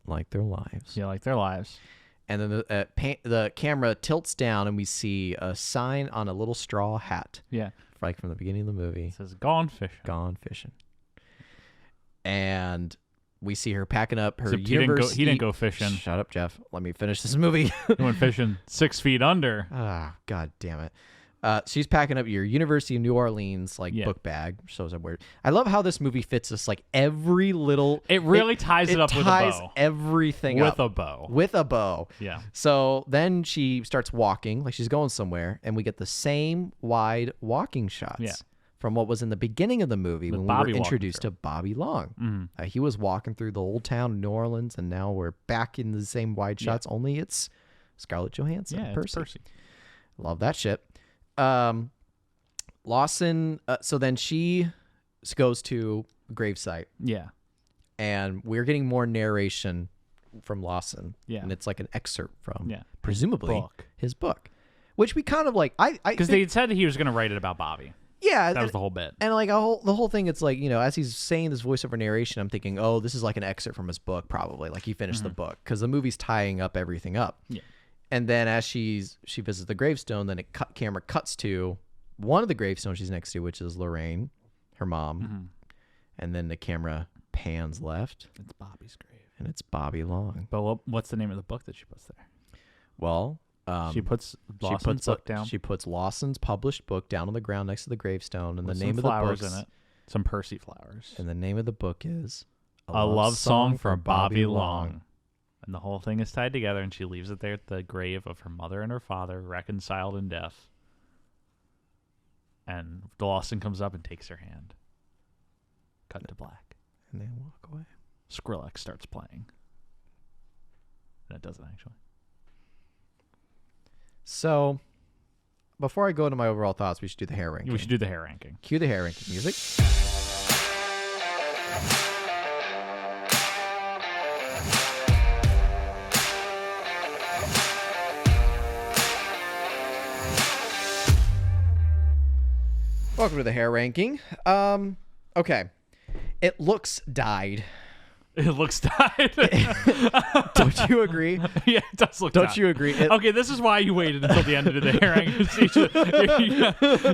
like their lives. Yeah, like their lives. And then the camera tilts down, and we see a sign on a little straw hat. Yeah. From the beginning of the movie. It says, "Gone fishing." Gone fishing. And we see her packing up her university. He didn't go fishing. Shut up, Jeff. Let me finish this movie. He went fishing 6 feet under. Ah, God damn it. She's packing up your University of New Orleans book bag. Shows up weird. I love how this movie fits us every little. It really ties it up with a bow. It ties everything with up a bow. With a bow. Yeah. So then she starts walking like she's going somewhere, and we get the same wide walking shots. Yeah. from what was in the beginning of the movie when Bobby we were walking introduced through. to Bobby Long. Mhm. He was walking through the old town of New Orleans, and now we're back in the same wide shots, only it's Scarlett Johansson. Yeah, it's Percy. Love that shit. Lawson, so then she goes to gravesite, Yeah. and we're getting more narration from Lawson. Yeah. And it's like an excerpt from, Yeah. presumably, Book. his book. Which we kind of like, Because they said that he was going to write it about Bobby. yeah, That was the whole bit. and like the whole thing, it's like, as he's saying this voiceover narration, I'm thinking, oh, this is like an excerpt from his book, probably. Like he finished the book, because the movie's tying up everything up. Yeah. And then as she visits the gravestone, then camera cuts to one of the gravestones she's next to, which is Lorraine, her mom. And then the camera pans left, It's Bobby's grave. and it's Bobby Long. But what's the name of the book that she puts there? Well, She puts Lawson's book down. She puts Lawson's published book down on the ground next to the gravestone, and with the name some of the flowers book in it. Some Percy flowers. And the name of the book is A Love Song for Bobby Long. And the whole thing is tied together, and she leaves it there at the grave of her mother and her father, reconciled in death. And Lawson comes up and takes her hand. Cut to black. And they walk away. Skrillex starts playing. And it doesn't actually. So, before I go into my overall thoughts, we should do the hair ranking. We should do the hair ranking. Cue the hair ranking music. Welcome to the hair ranking. Okay. It looks dyed. It looks dyed. Don't you agree? Yeah, it does look Don't dyed. you agree? Okay, this is why you waited until the end of the hair ranking.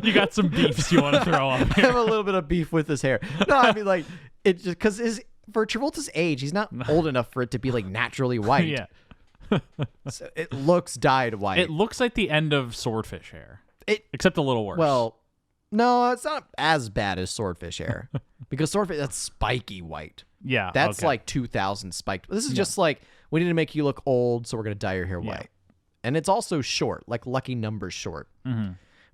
You got some beefs you want to throw up I here. have a little bit of beef with his hair. No, I mean, like, it just because for Travolta's age, he's not old enough for it to be like naturally white. Yeah. So it looks dyed white. It looks like the end of Swordfish hair. Except a little worse. Well, no, it's not as bad as Swordfish hair because Swordfish, that's spiky white. yeah. That's okay. like 2000 spiked. This is just like, we need to make you look old, so we're going to dye your hair white. And it's also short, like Lucky Numbers short,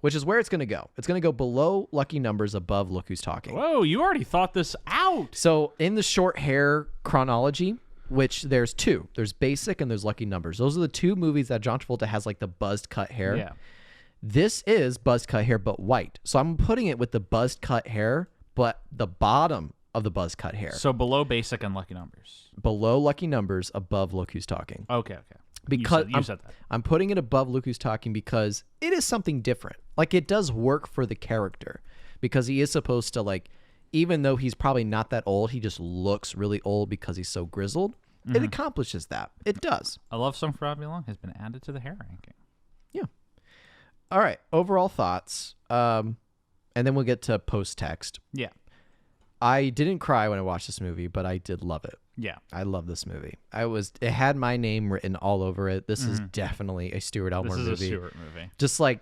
which is where it's going to go. It's going to go below Lucky Numbers, above Look Who's Talking. Whoa, you already thought this out. So in the short hair chronology, which there's two, there's Basic and there's Lucky Numbers. Those are the two movies that John Travolta has like the buzzed cut hair. Yeah. This is buzzed cut hair, but white. So I'm putting it with the buzzed cut hair, but the bottom of the buzz cut hair. So below Basic and Lucky Numbers. Below Lucky Numbers, above Look Who's Talking. Okay. Because you said that. I'm putting it above Look Who's Talking because it is something different. Like, it does work for the character because he is supposed to, like, even though he's probably not that old, he just looks really old because he's so grizzled. It accomplishes that. It does. A Love Song for Bobby Long has been added to the hair ranking. Yeah. All right. Overall thoughts. And then we'll get to post-text. Yeah. I didn't cry when I watched this movie, but I did love it. Yeah. I love this movie. It had my name written all over it. This is definitely a Stuart Elmore movie. This is a Stuart movie. Just like,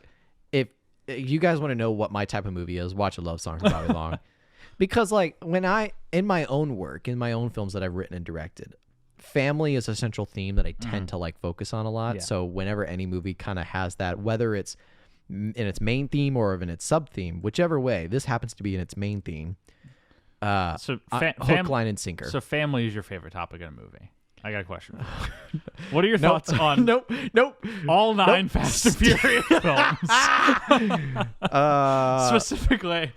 if you guys want to know what my type of movie is, watch A Love Song for Bobby Long. Because like in my own work, in my own films that I've written and directed, family is a central theme that I tend to like focus on a lot. Yeah. So whenever any movie kind of has that, whether it's in its main theme or in its sub theme, whichever way, this happens to be in its main theme. So hook, line, and sinker. So family is your favorite topic in a movie. I got a question. What are your thoughts on nope. all 9 Fast and Furious films? Specifically,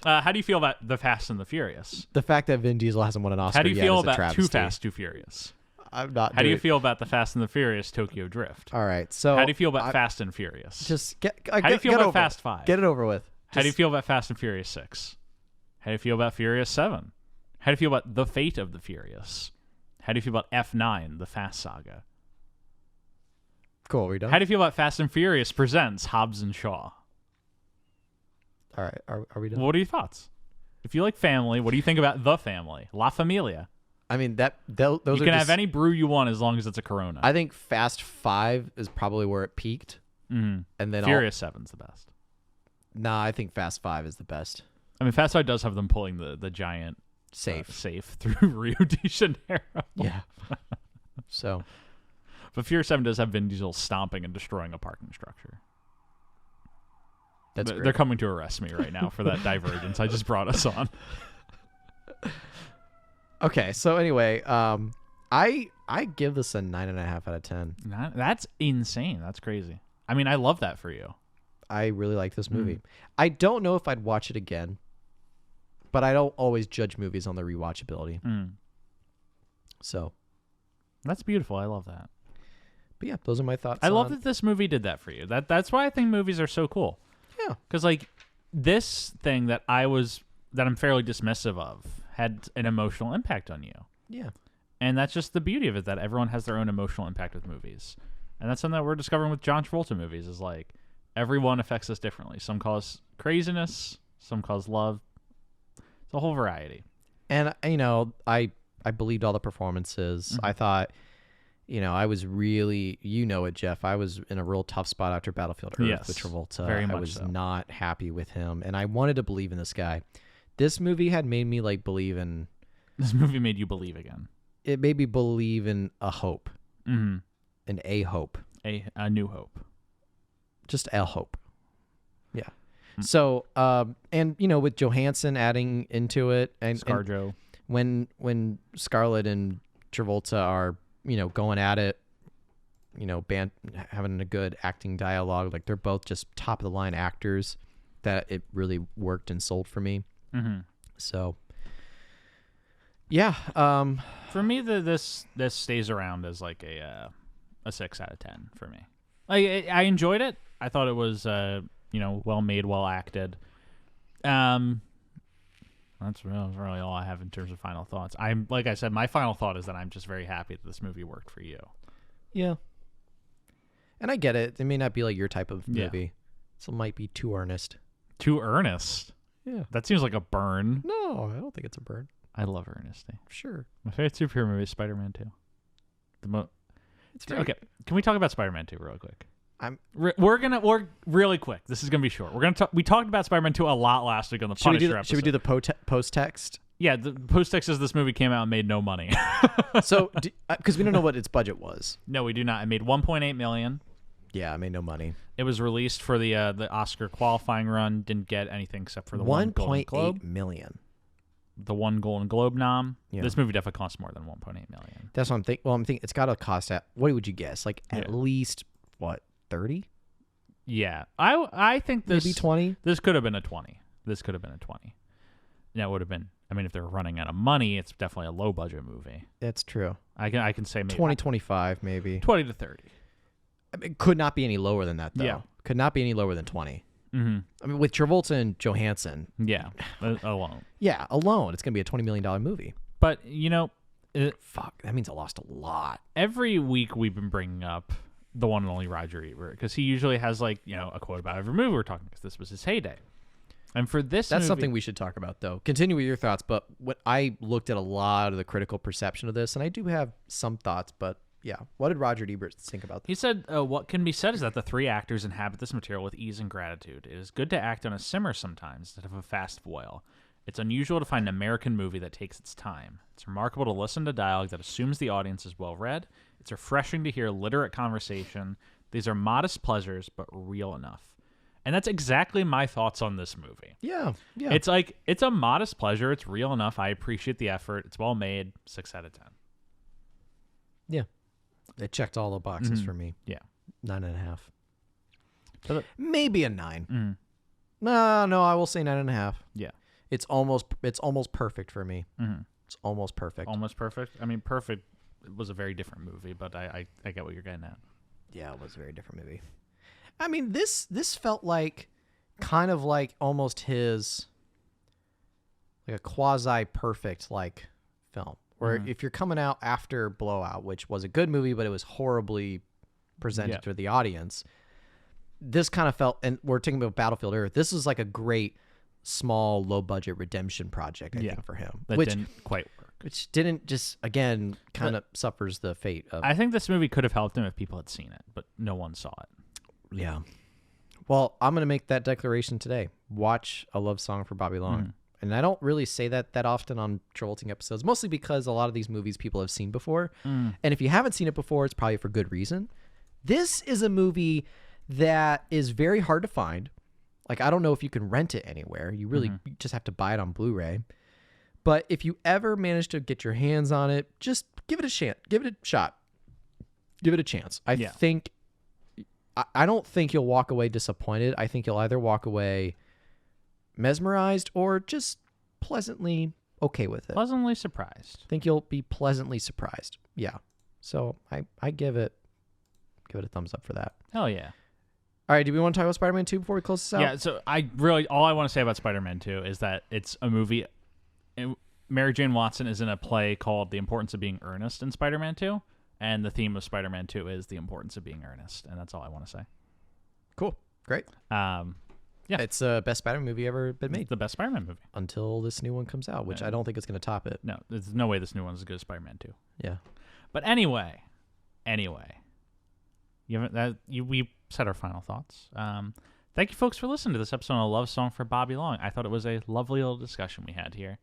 how do you feel about The Fast and the Furious? The fact that Vin Diesel hasn't won an Oscar How do you yet feel is a about travesty. Too Fast, Too Furious? I'm not. How do you feel about The Fast and the Furious Tokyo Drift? All right. So How do you feel about Fast and Furious? Just get. How do you feel about over Fast it. 5? Get it over with. How do you feel about Fast and Furious 6? How do you feel about Furious 7? How do you feel about The Fate of the Furious? How do you feel about F9, the Fast Saga? Cool. We done. How do you feel about Fast and Furious Presents Hobbs and Shaw? All right. Are we done? What are your thoughts? If you like family, what do you think about The Family? La Familia. I mean, those You are can just, have any brew you want as long as it's a Corona. I think Fast 5 is probably where it peaked, and then Furious 7's the best. Nah, I think Fast 5 is the best. I mean, Fast 5 does have them pulling the giant Safe. safe through Rio de Janeiro. Yeah. So, But Furious 7 does have Vin Diesel stomping and destroying a parking structure. That's great. They're coming to arrest me right now for that divergence I just brought us on. Okay, so anyway, I give this a 9.5 out of 10. That's insane. That's crazy. I mean, I love that for you. I really like this movie. I don't know if I'd watch it again, but I don't always judge movies on their rewatchability. So that's beautiful. I love that. But yeah, those are my thoughts. I love that this movie did that for you. That's why I think movies are so cool. Yeah, because like this thing that I'm fairly dismissive of had an emotional impact on you. Yeah. And that's just the beauty of it, that everyone has their own emotional impact with movies. And that's something that we're discovering with John Travolta movies, is like everyone affects us differently. Some cause craziness, some cause love. It's a whole variety. And, I believed all the performances. I thought, I was really, it, Jeff, I was in a real tough spot after Battlefield Earth with Travolta. Very much I was so. not happy with him, and I wanted to believe in this guy. This movie had made me believe in. This movie made you believe again. It made me believe in a hope, an a hope, a new hope, just a hope. Yeah. So, and with Johansson adding into it, and ScarJo, when Scarlett and Travolta are going at it, having a good acting dialogue, like they're both just top of the line actors, that it really worked and sold for me. So yeah, for me, this stays around as like a 6 out of 10 for me. I enjoyed it. I thought it was well made, well acted. That's really all I have in terms of final thoughts. Like I said, my final thought is that I'm just very happy that this movie worked for you. Yeah. And I get it. It may not be like your type of movie. So it might be too earnest. Too earnest? Yeah. That seems like a burn. No, I don't think it's a burn. I love earnesty. Sure. My favorite superhero movie is Spider-Man 2. It's very... Okay, can we talk about Spider-Man 2 real quick? We're really quick. This is gonna be short. We talked about Spider-Man 2 a lot last week on the Punisher episode. Should we do the post text? Yeah, the post text is this movie came out and made no money. So, because we don't know what its budget was. No, we do not. It made $1.8 million. Yeah, I made no money. It was released for the Oscar qualifying run. Didn't get anything except for the one Golden Globe. $1.8 million. The one Golden Globe nom. Yeah. This movie definitely costs more than $1.8 million. That's what I'm thinking. Well, I'm thinking it's got to cost what would you guess? Like at least what, 30? Yeah, I think this maybe 20. This could have been a 20. This could have been a 20. Now it would have been. I mean, if they're running out of money, it's definitely a low budget movie. That's true. I can say maybe 20, 25, maybe 20 to 30. I mean, it could not be any lower than that, though. Yeah. Could not be any lower than 20. Mm-hmm. I mean, with Travolta and Johansson. Yeah, alone. Yeah, alone, it's going to be a $20 million movie. But, fuck, that means I lost a lot. Every week we've been bringing up the one and only Roger Ebert, because he usually has, a quote about every movie we're talking, because this was his heyday. And for this That's movie, something we should talk about, though. Continue with your thoughts, but what I looked at a lot of the critical perception of this, and I do have some thoughts, but yeah. What did Roger Ebert think about this? He said, what can be said is that the three actors inhabit this material with ease and gratitude. It is good to act on a simmer sometimes instead of a fast boil. It's unusual to find an American movie that takes its time. It's remarkable to listen to dialogue that assumes the audience is well read. It's refreshing to hear literate conversation. These are modest pleasures, but real enough. And that's exactly my thoughts on this movie. Yeah. It's like, it's a modest pleasure. It's real enough. I appreciate the effort. It's well made. 6 out of 10. Yeah. It checked all the boxes for me. Yeah. 9.5. Maybe a 9. Mm-hmm. No, I will say 9.5. Yeah. It's almost perfect for me. Mm-hmm. It's almost perfect. Almost perfect. I mean, perfect was a very different movie, but I get what you're getting at. Yeah, it was a very different movie. I mean, this felt like kind of like almost his like a quasi perfect like film. Where if you're coming out after Blowout, which was a good movie, but it was horribly presented to the audience, this kind of felt, and we're talking about Battlefield Earth, this is like a great, small, low-budget redemption project, I think, for him. That didn't quite work. Which didn't just, again, kind of suffers the fate of... I think this movie could have helped him if people had seen it, but no one saw it. Yeah. Well, I'm going to make that declaration today. Watch A Love Song for Bobby Long. And I don't really say that often on Travolting episodes, mostly because a lot of these movies people have seen before. And if you haven't seen it before, it's probably for good reason. This is a movie that is very hard to find. Like, I don't know if you can rent it anywhere. You really you just have to buy it on Blu-ray. But if you ever manage to get your hands on it, just give it a chance. Give it a shot. Give it a chance. I don't think you'll walk away disappointed. I think you'll either walk away mesmerized or just pleasantly okay with it. Pleasantly surprised. I think you'll be pleasantly surprised. Yeah. So I give it a thumbs up for that. Hell yeah. All right, do we want to talk about Spider-Man 2 before we close this out? Yeah, so all I want to say about Spider-Man 2 is that it's a movie. Mary Jane Watson is in a play called The Importance of Being Earnest in Spider-Man 2, and the theme of Spider-Man 2 is the importance of being earnest, and that's all I want to say. Cool. Great. Yeah. It's the best Spider-Man movie ever been made. It's the best Spider-Man movie. Until this new one comes out, which I don't think it's going to top it. No, there's no way this new one's as good as Spider-Man 2. Yeah. But anyway, we said our final thoughts. Thank you, folks, for listening to this episode of A Love Song for Bobby Long. I thought it was a lovely little discussion we had here.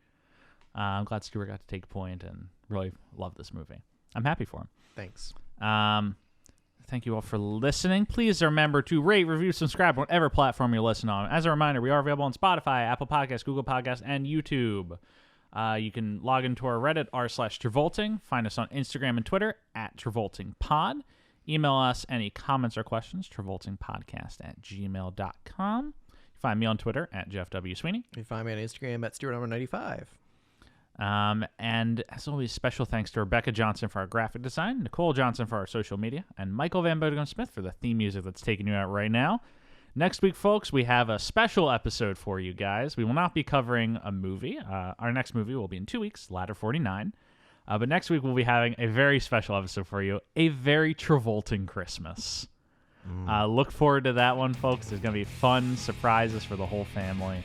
I'm glad Stuart got to take point and really love this movie. I'm happy for him. Thanks. Thank you all for listening. Please remember to rate, review, subscribe on whatever platform you're listening on. As a reminder, we are available on Spotify, Apple Podcasts, Google Podcasts, and YouTube. You can log into our Reddit, r/Travolting. Find us on Instagram and Twitter @TravoltingPod. Email us any comments or questions, travoltingpodcast@gmail.com. You find me on Twitter @JeffWSweeney. You can find me on Instagram @StuartNumber95. And as always, special thanks to Rebecca Johnson for our graphic design, Nicole Johnson for our social media, and Michael Van Bodegum Smith for the theme music that's taking you out right now. Next week, folks, we have a special episode for you guys. We will not be covering a movie. Our next movie will be in 2 weeks, Ladder 49. But next week, we'll be having a very special episode for you, a very Travolting Christmas. Look forward to that one, folks. There's going to be fun surprises for the whole family.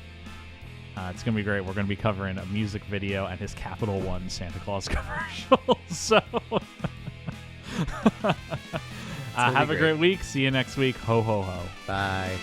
It's going to be great. We're going to be covering a music video and his Capital One Santa Claus commercial. So have a great week. See you next week. Ho, ho, ho. Bye.